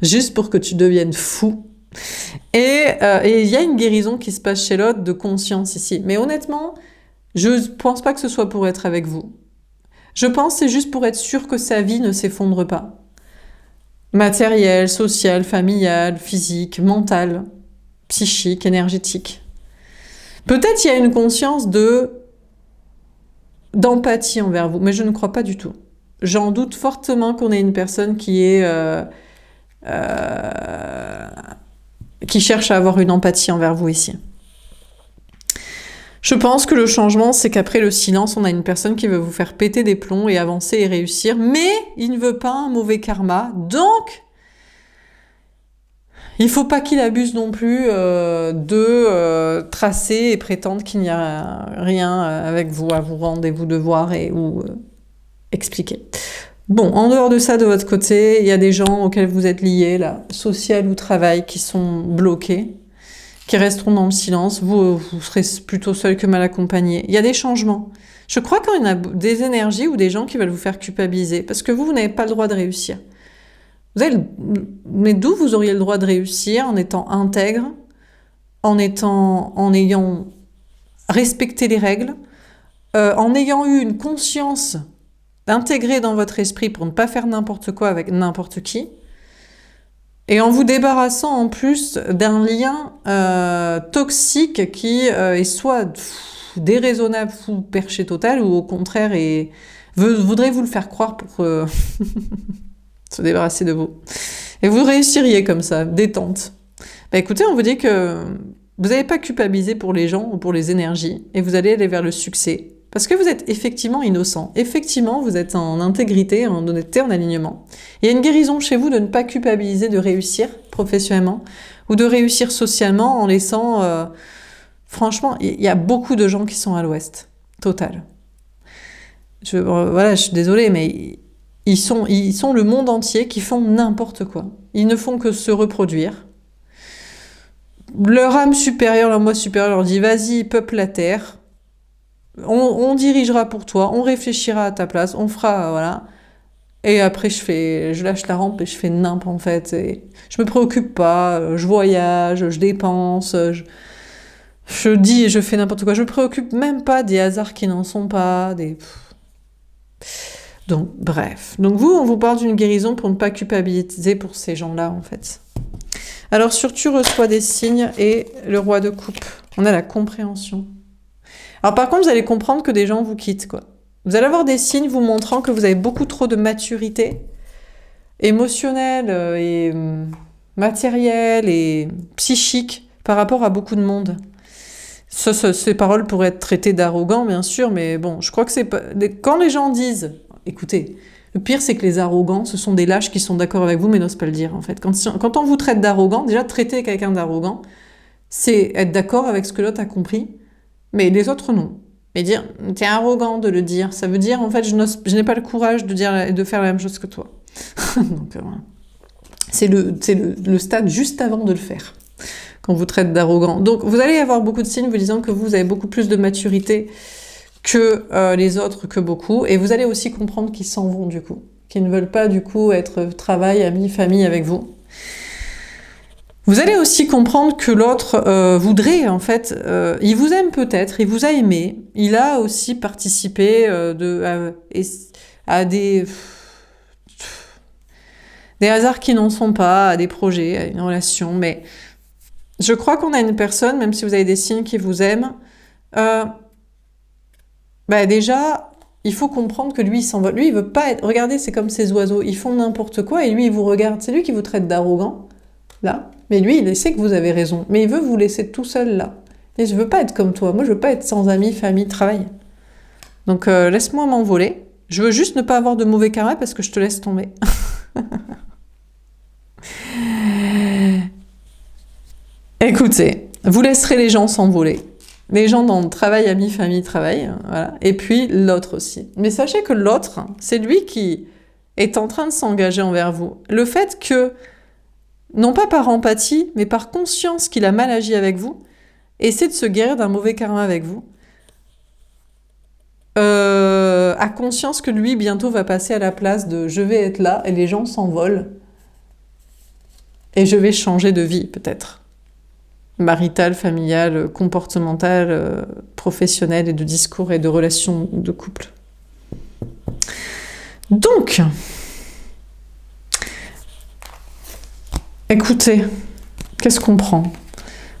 Juste pour que tu deviennes fou. Et il y a une guérison qui se passe chez l'autre de conscience ici. Mais honnêtement, je pense pas que ce soit pour être avec vous. Je pense que c'est juste pour être sûr que sa vie ne s'effondre pas. Matériel, social, familial, physique, mental, psychique, énergétique. Peut-être il y a une conscience d'empathie envers vous, mais je ne crois pas du tout. J'en doute fortement qu'on ait une personne qui cherche à avoir une empathie envers vous ici. Je pense que le changement, c'est qu'après le silence, on a une personne qui veut vous faire péter des plombs et avancer et réussir, mais il ne veut pas un mauvais karma, donc il faut pas qu'il abuse non plus de tracer et prétendre qu'il n'y a rien avec vous, à vous rendez-vous devoir ou expliquer. Bon, en dehors de ça, de votre côté, il y a des gens auxquels vous êtes liés, là, social ou travail, qui sont bloqués, qui resteront dans le silence. Vous serez plutôt seul que mal accompagné. Il y a des changements. Je crois qu'il y a des énergies ou des gens qui veulent vous faire culpabiliser, parce que vous n'avez pas le droit de réussir. Mais d'où vous auriez le droit de réussir en étant intègre, en ayant respecté les règles, en ayant eu une conscience intégrée dans votre esprit pour ne pas faire n'importe quoi avec n'importe qui, et en vous débarrassant en plus d'un lien toxique qui est soit déraisonnable, fou, perché total, ou au contraire voudrait vous le faire croire pour se débarrasser de vous. Et vous réussiriez comme ça, détente. Écoutez, on vous dit que vous n'allez pas culpabiliser pour les gens ou pour les énergies, et vous allez aller vers le succès. Parce que vous êtes effectivement innocent. Effectivement, vous êtes en intégrité, en honnêteté, en alignement. Il y a une guérison chez vous de ne pas culpabiliser de réussir professionnellement ou de réussir socialement en laissant... franchement, il y a beaucoup de gens qui sont à l'ouest. Total. Voilà, je suis désolée, mais ils sont le monde entier qui font n'importe quoi. Ils ne font que se reproduire. Leur âme supérieure, leur moi supérieur leur dit « Vas-y, peuple la terre. On dirigera pour toi, on réfléchira à ta place, on fera... voilà. » Et après, je lâche la rampe et je fais n'importe en fait. Et je me préoccupe pas, je voyage, je dépense, je dis et je fais n'importe quoi. Je me préoccupe même pas des hasards qui n'en sont pas, Donc, bref. Donc vous, on vous parle d'une guérison pour ne pas culpabiliser pour ces gens-là, en fait. Alors, sur tu reçois des signes et le roi de coupe. On a la compréhension. Alors, par contre, vous allez comprendre que des gens vous quittent, quoi. Vous allez avoir des signes vous montrant que vous avez beaucoup trop de maturité émotionnelle et matérielle et psychique par rapport à beaucoup de monde. Ces paroles pourraient être traitées d'arrogants, bien sûr, mais bon, je crois que c'est pas... Quand les gens disent... Écoutez, le pire, c'est que les arrogants, ce sont des lâches qui sont d'accord avec vous, mais n'osent pas le dire, en fait. Quand on vous traite d'arrogant, déjà, traiter quelqu'un d'arrogant, c'est être d'accord avec ce que l'autre a compris, mais les autres, non. Et dire, t'es arrogant de le dire, ça veut dire, en fait, je n'ai pas le courage de dire et de faire la même chose que toi. Donc, voilà. C'est le stade juste avant de le faire, quand vous traite d'arrogant. Donc, vous allez avoir beaucoup de signes vous disant que vous avez beaucoup plus de maturité que les autres, que beaucoup, et vous allez aussi comprendre qu'ils s'en vont, du coup, qu'ils ne veulent pas, du coup, être travail, amis, famille avec vous. Vous allez aussi comprendre que l'autre voudrait, en fait, il vous aime peut-être, il vous a aimé, il a aussi participé à des hasards qui n'en sont pas, à des projets, à une relation, mais je crois qu'on a une personne, même si vous avez des signes qui vous aiment, déjà, il faut comprendre que lui, il s'en va. Lui, il veut pas être... Regardez, c'est comme ces oiseaux, ils font n'importe quoi, et lui, il vous regarde. C'est lui qui vous traite d'arrogant, là. Mais lui, il sait que vous avez raison. Mais il veut vous laisser tout seul, là. Et je veux pas être comme toi. Moi, je veux pas être sans amis, famille, travail. Donc, laisse-moi m'envoler. Je veux juste ne pas avoir de mauvais karma parce que je te laisse tomber. Écoutez, vous laisserez les gens s'envoler. Les gens dans le travail, amis, famille, travail, voilà. Et puis l'autre aussi. Mais sachez que l'autre, c'est lui qui est en train de s'engager envers vous. Le fait que, non pas par empathie, mais par conscience qu'il a mal agi avec vous, essaie de se guérir d'un mauvais karma avec vous, a conscience que lui, bientôt, va passer à la place de « je vais être là » et les gens s'envolent. Et je vais changer de vie, peut-être. Maritale, familiale, comportementale, professionnelle et de discours et de relations de couple. Donc, écoutez, qu'est-ce qu'on prend?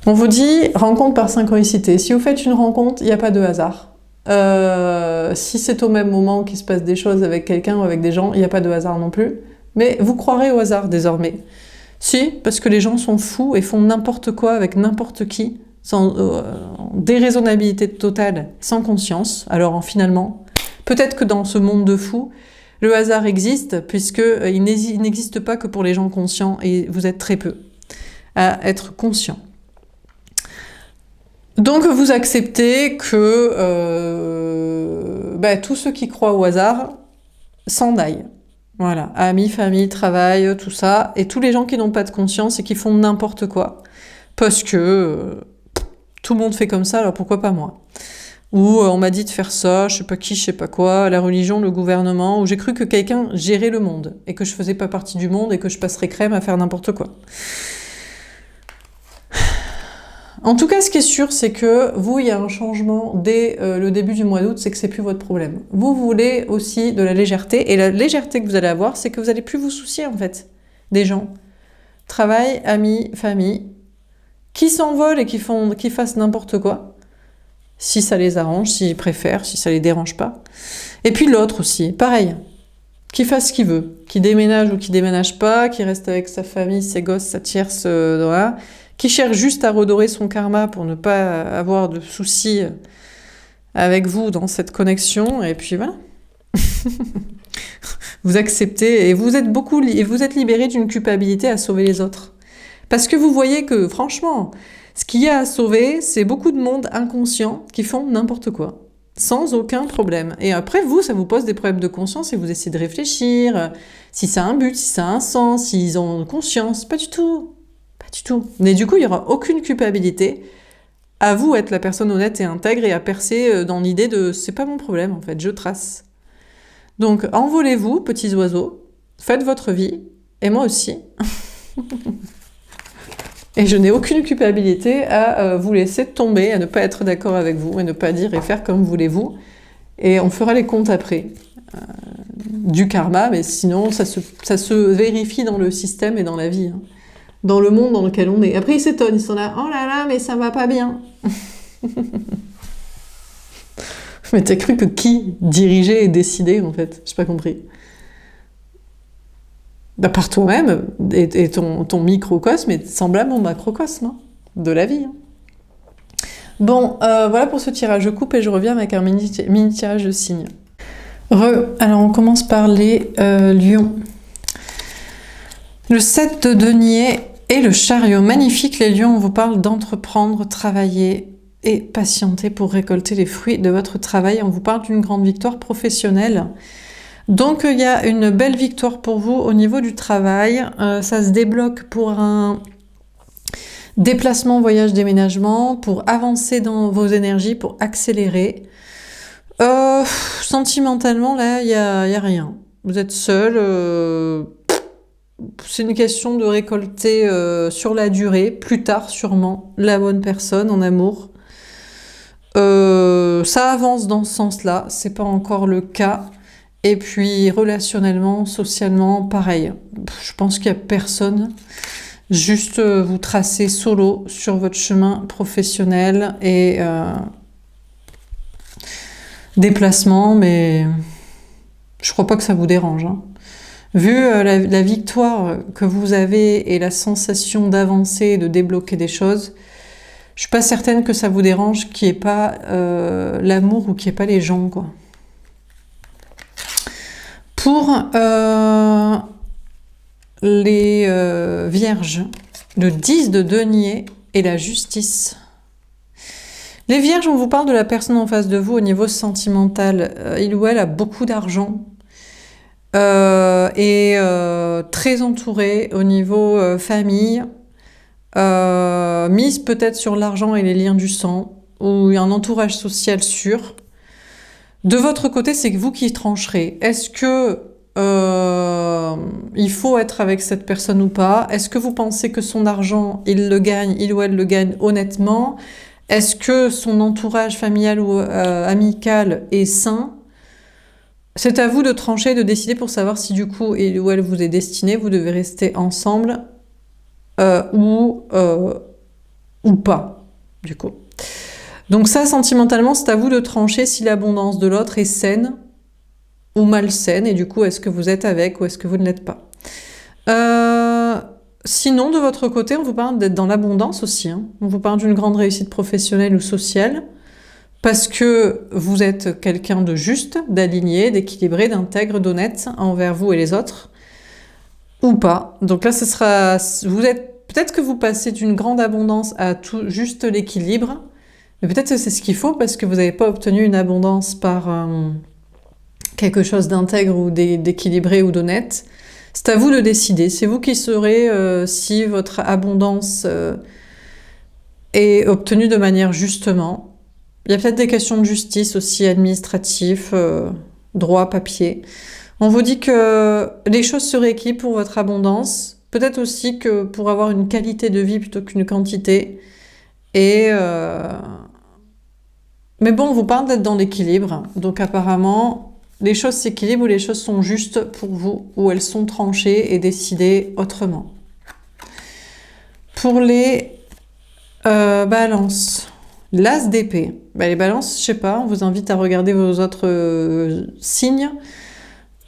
On vous dit rencontre par synchronicité. Si vous faites une rencontre, il n'y a pas de hasard. Si c'est au même moment qu'il se passe des choses avec quelqu'un ou avec des gens, il n'y a pas de hasard non plus. Mais vous croirez au hasard désormais. Si, parce que les gens sont fous et font n'importe quoi avec n'importe qui, sans déraisonnabilité totale, sans conscience. Alors finalement, peut-être que dans ce monde de fous, le hasard existe, puisqu'il n'existe pas que pour les gens conscients, et vous êtes très peu à être conscients. Donc vous acceptez que tous ceux qui croient au hasard s'en aillent. Voilà, amis, famille, travail, tout ça. Et tous les gens qui n'ont pas de conscience et qui font n'importe quoi. Parce que tout le monde fait comme ça, alors pourquoi pas moi? Ou on m'a dit de faire ça, je sais pas qui, je sais pas quoi, la religion, le gouvernement, où j'ai cru que quelqu'un gérait le monde, et que je faisais pas partie du monde, et que je passerais crème à faire n'importe quoi. En tout cas, ce qui est sûr, c'est que vous, il y a un changement dès le début du mois d'août, c'est que c'est plus votre problème. Vous voulez aussi de la légèreté, et la légèreté que vous allez avoir, c'est que vous allez plus vous soucier, en fait, des gens. Travail, amis, famille, qui s'envolent et qui fassent n'importe quoi, si ça les arrange, s'ils préfèrent, si ça les dérange pas. Et puis l'autre aussi, pareil, qui fasse ce qu'il veut, qui déménage ou qui déménage pas, qui reste avec sa famille, ses gosses, sa tierce, qui cherche juste à redorer son karma pour ne pas avoir de soucis avec vous dans cette connexion, et puis voilà. Vous acceptez, et vous êtes libéré d'une culpabilité à sauver les autres. Parce que vous voyez que, franchement, ce qu'il y a à sauver, c'est beaucoup de monde inconscient qui font n'importe quoi, sans aucun problème. Et après, vous, ça vous pose des problèmes de conscience et vous essayez de réfléchir, si ça a un but, si ça a un sens, s'ils ont conscience. Pas du tout. Pas du tout. Mais du coup, il n'y aura aucune culpabilité. À vous, être la personne honnête et intègre et à percer dans l'idée de « c'est pas mon problème, en fait, je trace ». Donc, envolez-vous, petits oiseaux, faites votre vie, et moi aussi. Et je n'ai aucune culpabilité à vous laisser tomber, à ne pas être d'accord avec vous, et ne pas dire et faire comme voulez-vous. Et on fera les comptes après. Du karma, mais sinon, ça se vérifie dans le système et dans la vie. Hein. Dans le monde dans lequel on est. Après, ils s'étonnent, ils sont là, oh là là, mais ça va pas bien. Mais t'as cru que qui dirigeait et décidait, en fait? J'ai pas compris. Bah, par toi-même et ton microcosme est semblable au macrocosme hein, de la vie. Hein. Bon, voilà pour ce tirage. Je coupe et je reviens avec un mini tirage de signes. Alors on commence par les lions. Le 7 de denier et le chariot. Magnifique les lions, on vous parle d'entreprendre, travailler et patienter pour récolter les fruits de votre travail. On vous parle d'une grande victoire professionnelle. Donc il y a une belle victoire pour vous au niveau du travail. Ça se débloque pour un déplacement, voyage, déménagement, pour avancer dans vos énergies, pour accélérer. Sentimentalement, là, il y a rien. Vous êtes seul. C'est une question de récolter sur la durée, plus tard sûrement, la bonne personne en amour. Ça avance dans ce sens-là, c'est pas encore le cas. Et puis relationnellement, socialement, pareil. Je pense qu'il n'y a personne. Juste vous tracez solo sur votre chemin professionnel et déplacement, mais je crois pas que ça vous dérange. Hein. Vu la victoire que vous avez et la sensation d'avancer, de débloquer des choses, je suis pas certaine que ça vous dérange qu'il n'y ait pas l'amour ou qu'il n'y ait pas les gens, quoi. Pour les vierges, le 10 de denier et la justice. Les vierges, on vous parle de la personne en face de vous au niveau sentimental. Il ou elle a beaucoup d'argent et très entouré au niveau famille, mise peut-être sur l'argent et les liens du sang, ou un entourage social sûr. De votre côté, c'est vous qui trancherez. Est-ce que il faut être avec cette personne ou pas? Est-ce que vous pensez que son argent, il ou elle le gagne honnêtement? Est-ce que son entourage familial ou amical est sain? C'est à vous de trancher, de décider pour savoir si du coup il ou elle vous est destiné, vous devez rester ensemble ou pas, du coup. Donc ça, sentimentalement, c'est à vous de trancher si l'abondance de l'autre est saine ou malsaine, et du coup, est-ce que vous êtes avec ou est-ce que vous ne l'êtes pas. Sinon, de votre côté, on vous parle d'être dans l'abondance aussi. Hein. On vous parle d'une grande réussite professionnelle ou sociale, parce que vous êtes quelqu'un de juste, d'aligné, d'équilibré, d'intègre, d'honnête envers vous et les autres, ou pas. Donc là, peut-être que vous passez d'une grande abondance à tout juste l'équilibre, mais peut-être que c'est ce qu'il faut parce que vous n'avez pas obtenu une abondance par quelque chose d'intègre ou d'équilibré ou d'honnête. C'est à vous de décider. C'est vous qui saurez si votre abondance est obtenue de manière justement. Il y a peut-être des questions de justice aussi, administratives, droit, papier. On vous dit que les choses se rééquilibrent pour votre abondance. Peut-être aussi que pour avoir une qualité de vie plutôt qu'une quantité. Et mais bon, on vous parle d'être dans l'équilibre. Donc apparemment, les choses s'équilibrent ou les choses sont justes pour vous, ou elles sont tranchées et décidées autrement. Pour les balances, l'as d'épée. Les balances, je sais pas, on vous invite à regarder vos autres signes.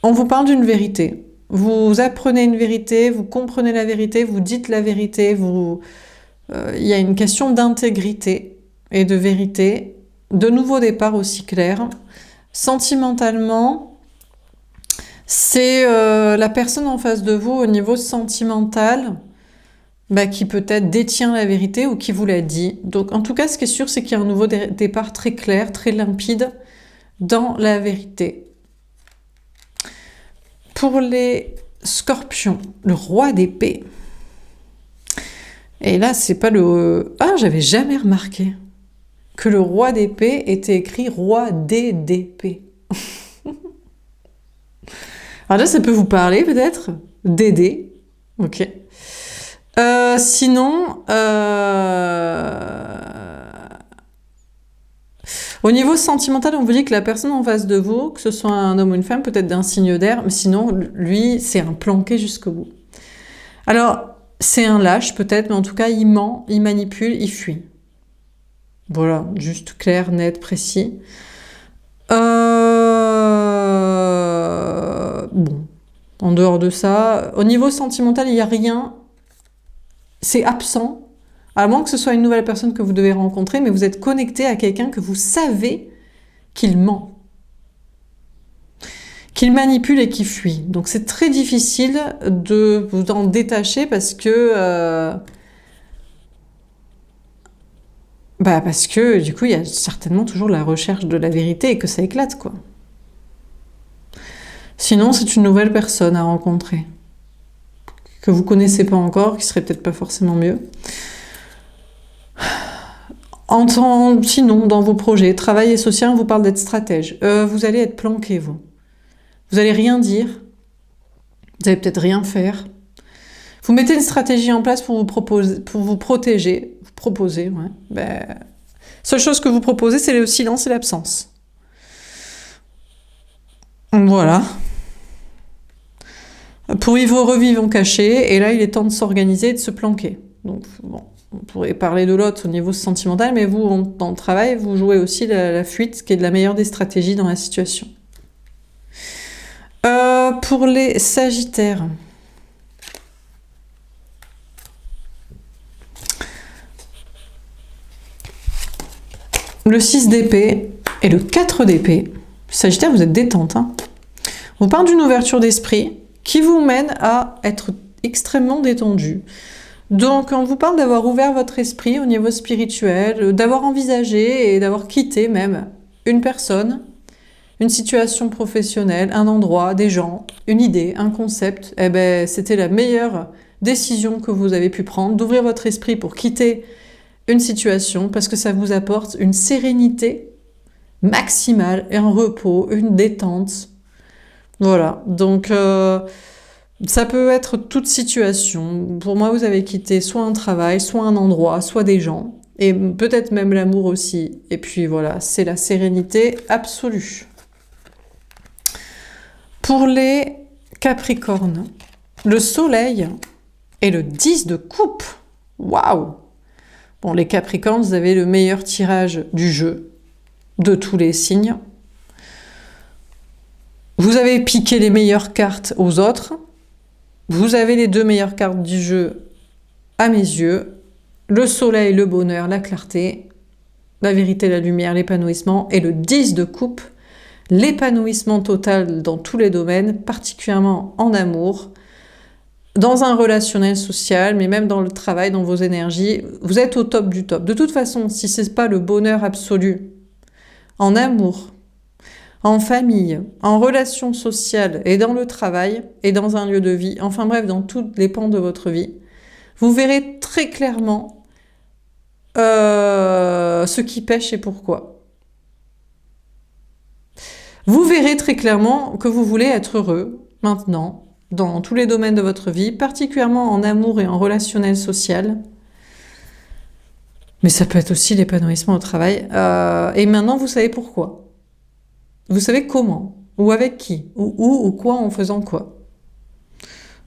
On vous parle d'une vérité. Vous apprenez une vérité, vous comprenez la vérité, vous dites la vérité, il y a une question d'intégrité et de vérité. de nouveaux départs aussi clairs. Sentimentalement, c'est la personne en face de vous au niveau sentimental qui peut-être détient la vérité ou qui vous l'a dit. Donc en tout cas, ce qui est sûr, c'est qu'il y a un nouveau départ très clair, très limpide dans la vérité. Pour les scorpions, le roi d'épée. Et là, c'est pas le... Ah, j'avais jamais remarqué que le roi d'épée était écrit roi d'épée. Alors là, ça peut vous parler peut-être d'aider. Ok. Sinon, au niveau sentimental, on vous dit que la personne en face de vous, que ce soit un homme ou une femme, peut-être d'un signe d'air, mais sinon, lui, c'est un planqué jusqu'au bout. Alors, c'est un lâche peut-être, mais en tout cas, il ment, il manipule, il fuit. Voilà, juste clair, net, précis. Bon, en dehors de ça, au niveau sentimental, il n'y a rien. C'est absent, à moins que ce soit une nouvelle personne que vous devez rencontrer, mais vous êtes connecté à quelqu'un que vous savez qu'il ment, qu'il manipule et qu'il fuit. Donc c'est très difficile de vous en détacher parce que du coup il y a certainement toujours la recherche de la vérité et que ça éclate quoi. Sinon c'est une nouvelle personne à rencontrer que vous connaissez pas encore, qui serait peut-être pas forcément mieux. Sinon, dans vos projets, travail et social, on vous parle d'être stratège. Vous allez être planqué, vous. Vous allez rien dire. Vous allez peut-être rien faire. Vous mettez une stratégie en place pour vous protéger. Vous proposez, ouais. Seule chose que vous proposez, c'est le silence et l'absence. Voilà. Pour y revivre en cachet, et là, il est temps de s'organiser et de se planquer. Donc, bon. On pourrait parler de l'autre au niveau sentimental, mais vous, dans le travail, vous jouez aussi la fuite, qui est de la meilleure des stratégies dans la situation. Pour les Sagittaires, le 6 d'épée et le 4 d'épée. Sagittaire, vous êtes détente. Hein. On parle d'une ouverture d'esprit qui vous mène à être extrêmement détendu. Donc, on vous parle d'avoir ouvert votre esprit au niveau spirituel, d'avoir envisagé et d'avoir quitté même une personne, une situation professionnelle, un endroit, des gens, une idée, un concept. Eh ben, c'était la meilleure décision que vous avez pu prendre, d'ouvrir votre esprit pour quitter une situation parce que ça vous apporte une sérénité maximale et un repos, une détente. Voilà, donc... ça peut être toute situation. Pour moi, vous avez quitté soit un travail, soit un endroit, soit des gens. Et peut-être même l'amour aussi. Et puis voilà, c'est la sérénité absolue. Pour les Capricornes, le soleil et le 10 de coupe. Waouh! Bon, les Capricornes, vous avez le meilleur tirage du jeu, de tous les signes. Vous avez piqué les meilleures cartes aux autres. Vous avez les deux meilleures cartes du jeu à mes yeux. Le soleil, le bonheur, la clarté, la vérité, la lumière, l'épanouissement. Et le 10 de coupe, l'épanouissement total dans tous les domaines, particulièrement en amour, dans un relationnel social, mais même dans le travail, dans vos énergies. Vous êtes au top du top. De toute façon, si ce n'est pas le bonheur absolu, en amour, en famille, en relation sociale et dans le travail et dans un lieu de vie, enfin bref, dans tous les pans de votre vie, vous verrez très clairement ce qui pêche et pourquoi. Vous verrez très clairement que vous voulez être heureux maintenant, dans tous les domaines de votre vie, particulièrement en amour et en relationnel social. Mais ça peut être aussi l'épanouissement au travail. Et maintenant, vous savez pourquoi. Vous savez comment, ou avec qui, ou où, ou quoi, en faisant quoi.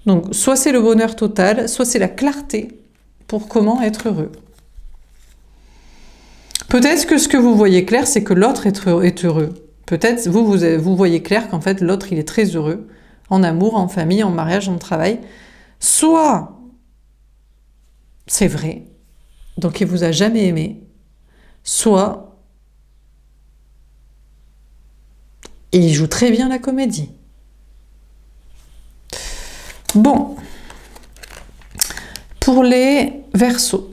Donc, soit c'est le bonheur total, soit c'est la clarté pour comment être heureux. Peut-être que ce que vous voyez clair, c'est que l'autre est heureux. Peut-être vous voyez clair qu'en fait, l'autre, il est très heureux, en amour, en famille, en mariage, en travail. Soit c'est vrai, donc il vous a jamais aimé, soit Et il joue très bien la comédie. Bon. Pour les Verseaux.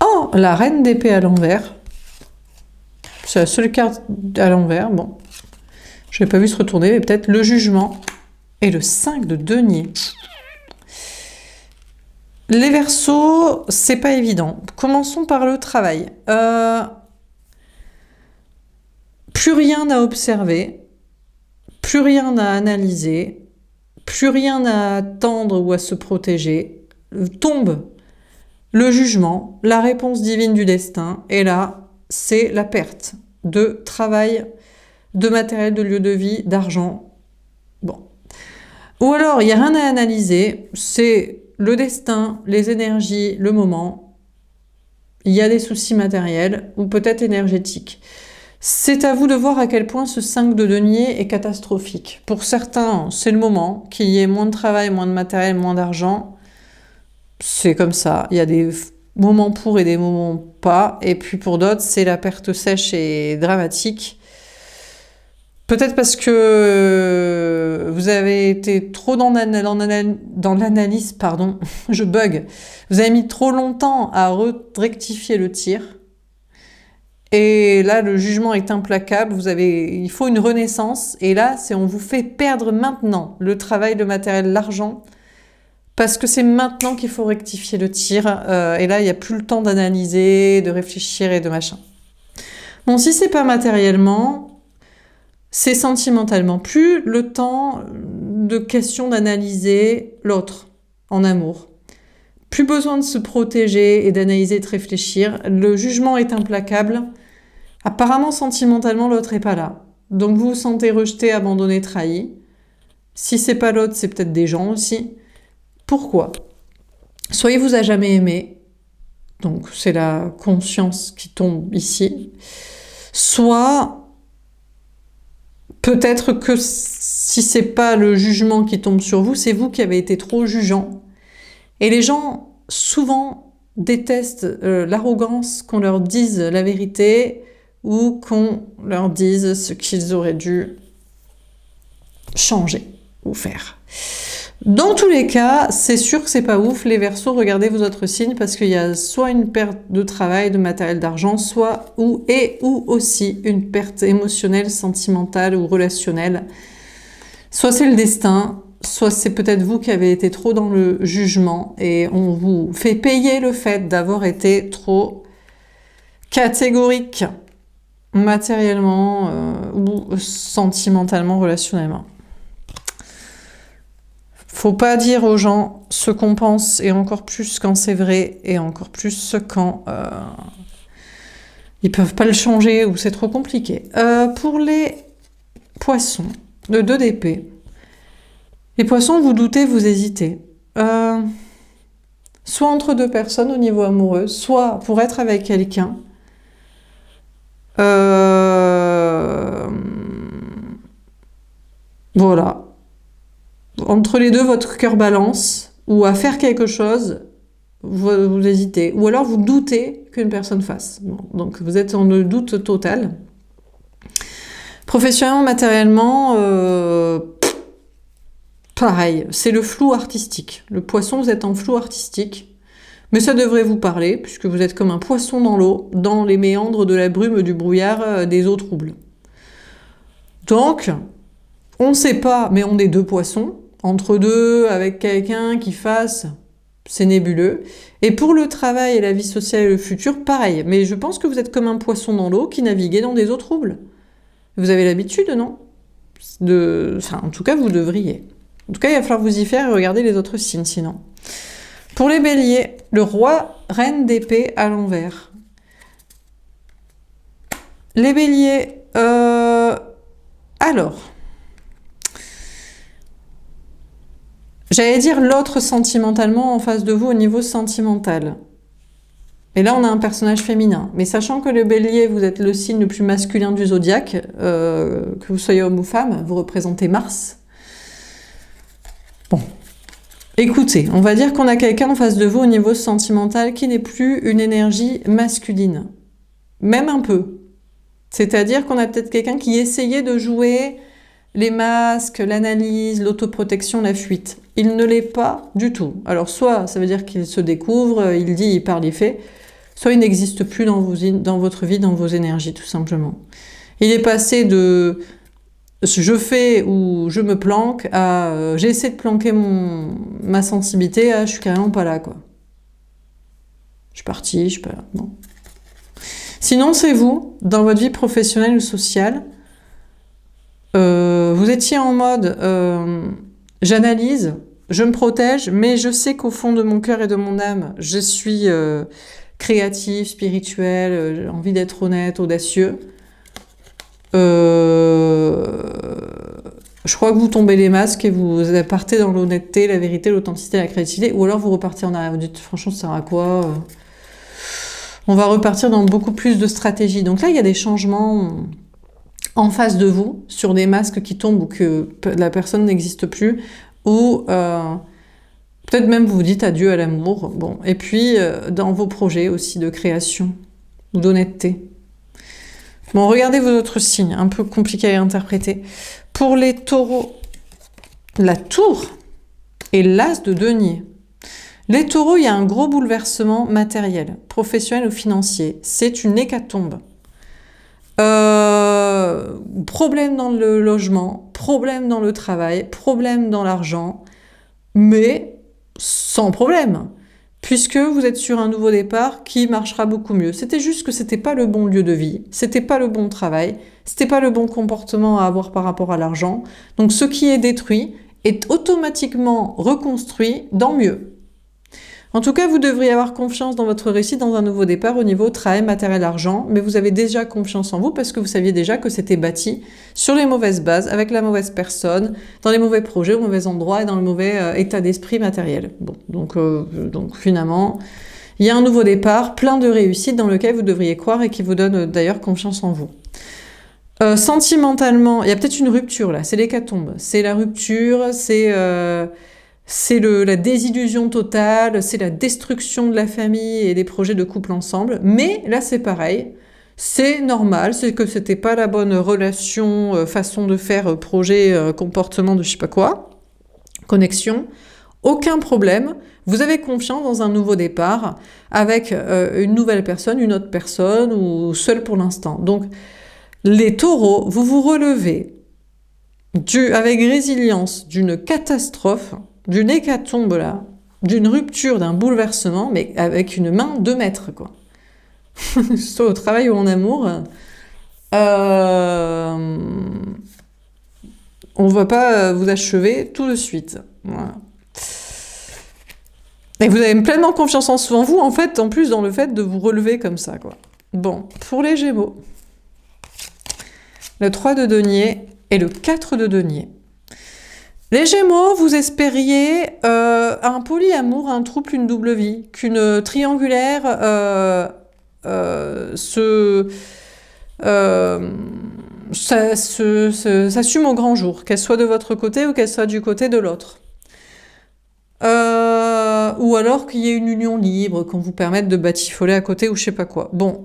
Oh, la reine d'épée à l'envers. C'est la seule carte à l'envers. Bon. Je n'ai pas vu se retourner, mais peut-être le jugement. Et le 5 de denier. Les Verseaux, c'est pas évident. Commençons par le travail. Plus rien à observer, plus rien à analyser, plus rien à attendre ou à se protéger. Tombe le jugement, la réponse divine du destin, et là, c'est la perte de travail, de matériel, de lieu de vie, d'argent. Bon. Ou alors, il n'y a rien à analyser, c'est le destin, les énergies, le moment. Il y a des soucis matériels ou peut-être énergétiques. C'est à vous de voir à quel point ce 5 de denier est catastrophique. Pour certains, c'est le moment, qu'il y ait moins de travail, moins de matériel, moins d'argent. C'est comme ça. Il y a des moments pour et des moments pas. Et puis pour d'autres, c'est la perte sèche et dramatique. Peut-être parce que vous avez été trop dans l'analyse, pardon, je bug. Vous avez mis trop longtemps à rectifier le tir. Et là, le jugement est implacable. Il faut une renaissance. Et là, on vous fait perdre maintenant le travail, le matériel, l'argent. Parce que c'est maintenant qu'il faut rectifier le tir. Et là, il n'y a plus le temps d'analyser, de réfléchir et de machin. Bon, si c'est pas matériellement, c'est sentimentalement. Plus le temps de question d'analyser l'autre en amour. Plus besoin de se protéger et d'analyser et de réfléchir. Le jugement est implacable. Apparemment, sentimentalement, l'autre n'est pas là. Donc vous vous sentez rejeté, abandonné, trahi. Si c'est pas l'autre, c'est peut-être des gens aussi. Pourquoi? Soit il vous a jamais aimé, donc c'est la conscience qui tombe ici. Soit peut-être que si c'est pas le jugement qui tombe sur vous, c'est vous qui avez été trop jugeant. Et les gens souvent détestent l'arrogance, qu'on leur dise la vérité ou qu'on leur dise ce qu'ils auraient dû changer ou faire. Dans tous les cas, c'est sûr que c'est pas ouf. Les Verseaux, regardez vos autres signes parce qu'il y a soit une perte de travail, de matériel, d'argent, soit ou aussi une perte émotionnelle, sentimentale ou relationnelle. Soit c'est le destin, soit c'est peut-être vous qui avez été trop dans le jugement et on vous fait payer le fait d'avoir été trop catégorique matériellement ou sentimentalement, relationnellement. Faut pas dire aux gens ce qu'on pense et encore plus quand c'est vrai et encore plus quand ils peuvent pas le changer ou c'est trop compliqué. Pour les Poissons, le 2 d'épée. Les Poissons, vous doutez, vous hésitez. Soit entre deux personnes au niveau amoureux, soit pour être avec quelqu'un. Voilà. Entre les deux, votre cœur balance, ou à faire quelque chose, vous hésitez. Ou alors vous doutez qu'une personne fasse. Bon, donc vous êtes en doute total. Professionnellement, matériellement, pareil, c'est le flou artistique. Le Poisson, vous êtes en flou artistique. Mais ça devrait vous parler, puisque vous êtes comme un poisson dans l'eau, dans les méandres de la brume, du brouillard, des eaux troubles. Donc, on ne sait pas, mais on est deux poissons. Entre deux, avec quelqu'un qui fasse, c'est nébuleux. Et pour le travail et la vie sociale et le futur, pareil. Mais je pense que vous êtes comme un poisson dans l'eau qui naviguait dans des eaux troubles. Vous avez l'habitude, non? Enfin, en tout cas, vous devriez. En tout cas, il va falloir vous y faire et regarder les autres signes, sinon. Pour les Béliers, le roi, reine d'épée à l'envers. Les Béliers, alors... J'allais dire l'autre sentimentalement en face de vous au niveau sentimental. Et là, on a un personnage féminin. Mais sachant que le Bélier, vous êtes le signe le plus masculin du zodiaque, que vous soyez homme ou femme, vous représentez Mars. Bon. Écoutez, on va dire qu'on a quelqu'un en face de vous au niveau sentimental qui n'est plus une énergie masculine. Même un peu. C'est-à-dire qu'on a peut-être quelqu'un qui essayait de jouer les masques, l'analyse, l'autoprotection, la fuite. Il ne l'est pas du tout. Alors soit ça veut dire qu'il se découvre, il dit, il parle, il fait, soit il n'existe plus dans votre vie, dans vos énergies, tout simplement. Il est passé de je fais ou je me planque à j'essaie de planquer ma sensibilité à je suis carrément pas là, quoi. Je suis partie, je suis pas là. Bon. Sinon, c'est vous, dans votre vie professionnelle ou sociale, vous étiez en mode j'analyse, je me protège, mais je sais qu'au fond de mon cœur et de mon âme, je suis créatif, spirituel, j'ai envie d'être honnête, audacieux. Je crois que vous tombez les masques et vous partez dans l'honnêteté, la vérité, l'authenticité, la créativité, ou alors vous repartez en arrière, vous dites franchement ça sert à quoi On va repartir dans beaucoup plus de stratégie. Donc là il y a des changements en face de vous, sur des masques qui tombent ou que la personne n'existe plus, ou peut-être même vous vous dites adieu à l'amour. Bon. Et puis dans vos projets aussi de création ou d'honnêteté. Bon, regardez vos autres signes, un peu compliqués à interpréter. Pour les taureaux, la tour et l'as de denier. Les taureaux, il y a un gros bouleversement matériel, professionnel ou financier. C'est une hécatombe. Problème dans le logement, problème dans le travail, problème dans l'argent, mais sans problème, puisque vous êtes sur un nouveau départ qui marchera beaucoup mieux. C'était juste que c'était pas le bon lieu de vie, c'était pas le bon travail, c'était pas le bon comportement à avoir par rapport à l'argent. Donc ce qui est détruit est automatiquement reconstruit dans mieux. En tout cas, vous devriez avoir confiance dans votre réussite dans un nouveau départ au niveau travail, matériel, argent, mais vous avez déjà confiance en vous parce que vous saviez déjà que c'était bâti sur les mauvaises bases, avec la mauvaise personne, dans les mauvais projets, au mauvais endroit et dans le mauvais état d'esprit matériel. Bon, donc finalement, il y a un nouveau départ, plein de réussites dans lequel vous devriez croire et qui vous donne d'ailleurs confiance en vous. Sentimentalement, il y a peut-être une rupture là, c'est l'hécatombe, c'est la rupture, c'est la désillusion totale, c'est la destruction de la famille et des projets de couple ensemble. Mais là, c'est pareil. C'est normal, c'est que c'était pas la bonne relation, façon de faire, projet, comportement de je sais pas quoi, connexion. Aucun problème. Vous avez confiance dans un nouveau départ avec une nouvelle personne, une autre personne ou seul pour l'instant. Donc, les taureaux, vous vous relevez avec résilience d'une catastrophe, d'une hécatombe là, d'une rupture, d'un bouleversement, mais avec une main 2 mètres, quoi. Soit au travail ou en amour. On ne va pas vous achever tout de suite. Voilà. Et vous avez pleinement confiance en vous, en fait, en plus dans le fait de vous relever comme ça, quoi. Bon, pour les Gémeaux, le 3 de denier et le 4 de denier. Les Gémeaux, vous espériez un polyamour, un trouble, une double vie, qu'une triangulaire s'assume au grand jour, qu'elle soit de votre côté ou qu'elle soit du côté de l'autre. Ou alors qu'il y ait une union libre, qu'on vous permette de batifoler à côté ou je sais pas quoi. Bon,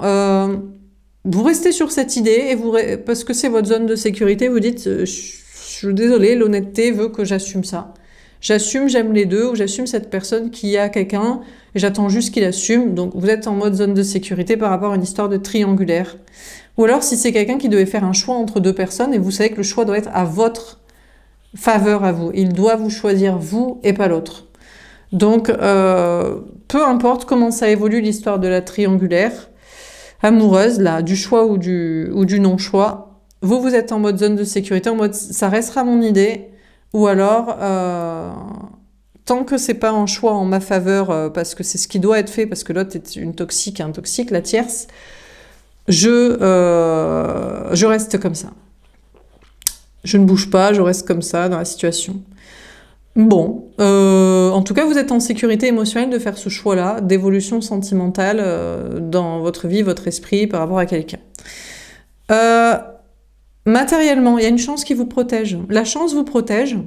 vous restez sur cette idée, et parce que c'est votre zone de sécurité, vous dites je suis désolée, l'honnêteté veut que j'assume ça. J'assume, j'aime les deux, ou j'assume cette personne qui a quelqu'un, et j'attends juste qu'il assume. Donc vous êtes en mode zone de sécurité par rapport à une histoire de triangulaire. Ou alors si c'est quelqu'un qui devait faire un choix entre 2 personnes, et vous savez que le choix doit être à votre faveur à vous. Il doit vous choisir vous et pas l'autre. Donc peu importe comment ça évolue l'histoire de la triangulaire amoureuse, là, du choix ou du non-choix, vous êtes en mode zone de sécurité, en mode ça restera mon idée, ou alors tant que c'est pas un choix en ma faveur parce que c'est ce qui doit être fait, parce que l'autre est une toxique, un toxique, la tierce, je reste comme ça. Je ne bouge pas, je reste comme ça dans la situation. Bon, en tout cas, vous êtes en sécurité émotionnelle de faire ce choix-là, d'évolution sentimentale dans votre vie, votre esprit par rapport à quelqu'un. Matériellement, il y a une chance qui vous protège. La chance vous protège.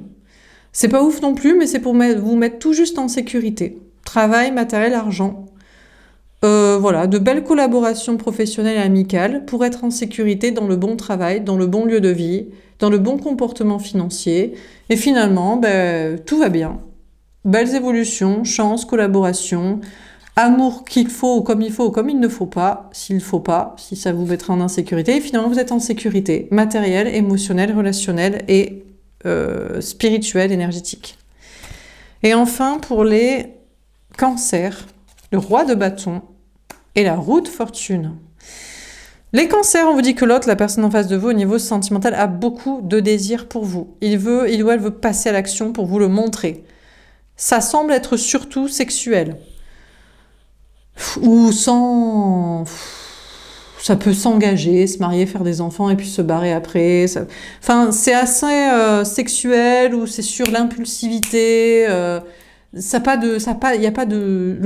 C'est pas ouf non plus, mais c'est pour vous mettre tout juste en sécurité. Travail, matériel, argent. Voilà, de belles collaborations professionnelles et amicales pour être en sécurité dans le bon travail, dans le bon lieu de vie, dans le bon comportement financier. Et finalement, ben, tout va bien. Belles évolutions, chance, collaboration, amour qu'il faut ou comme il ne faut pas, s'il ne faut pas, si ça vous mettra en insécurité. Et finalement, vous êtes en sécurité matérielle, émotionnelle, relationnelle et spirituelle, énergétique. Et enfin, pour les cancers, le roi de bâton et la roue de fortune. Les cancers, on vous dit que l'autre, la personne en face de vous, au niveau sentimental, a beaucoup de désir pour vous. Il ou elle veut passer à l'action pour vous le montrer. Ça semble être surtout sexuel. Ou sans... Ça peut s'engager, se marier, faire des enfants et puis se barrer après. Enfin, c'est assez sexuel ou c'est sur l'impulsivité. Il n'y a pas de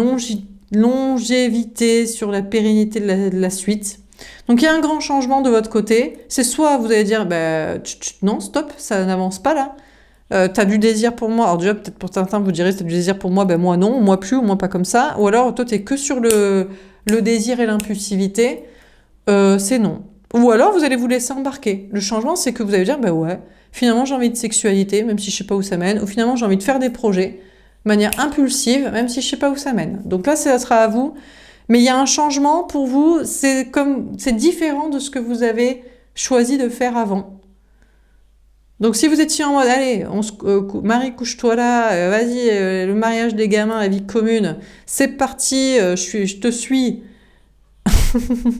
longévité sur la pérennité de la suite. Donc il y a un grand changement de votre côté. C'est soit vous allez dire, bah, non, stop, ça n'avance pas là. T'as du désir pour moi. Alors déjà, peut-être pour certains, vous direz, t'as du désir pour moi, ben moi non, moi plus, ou moi pas comme ça. Ou alors, toi, t'es que sur le désir et l'impulsivité. C'est non. Ou alors, vous allez vous laisser embarquer. Le changement, c'est que vous allez dire, ben ouais, finalement, j'ai envie de sexualité, même si je sais pas où ça mène. Ou finalement, j'ai envie de faire des projets de manière impulsive, même si je sais pas où ça mène. Donc là, ça sera à vous. Mais il y a un changement pour vous, c'est différent de ce que vous avez choisi de faire avant. Donc si vous étiez en mode, allez, Marie, couche-toi là, vas-y, le mariage des gamins, la vie commune, c'est parti, je te suis.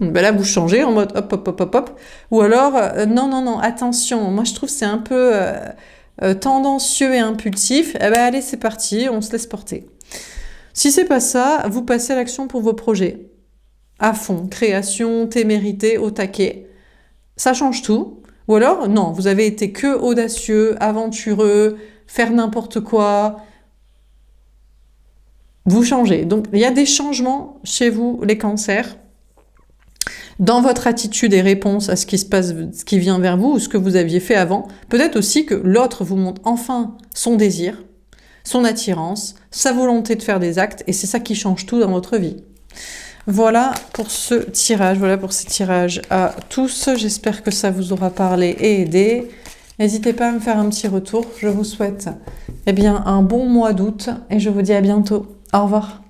Ben là, vous changez en mode hop, hop, hop, hop, hop. Ou alors, non, non, non, attention, moi je trouve que c'est un peu tendancieux et impulsif. Eh ben allez, c'est parti, on se laisse porter. Si c'est pas ça, vous passez à l'action pour vos projets. À fond, création, témérité, au taquet. Ça change tout. Ou alors, non, vous avez été que audacieux, aventureux, faire n'importe quoi. Vous changez. Donc, il y a des changements chez vous, les cancers, dans votre attitude et réponse à ce qui se passe, ce qui vient vers vous ou ce que vous aviez fait avant. Peut-être aussi que l'autre vous montre enfin son désir, son attirance, sa volonté de faire des actes, et c'est ça qui change tout dans votre vie. Voilà pour ce tirage, voilà pour ces tirages à tous. J'espère que ça vous aura parlé et aidé. N'hésitez pas à me faire un petit retour. Je vous souhaite un bon mois d'août et je vous dis à bientôt. Au revoir.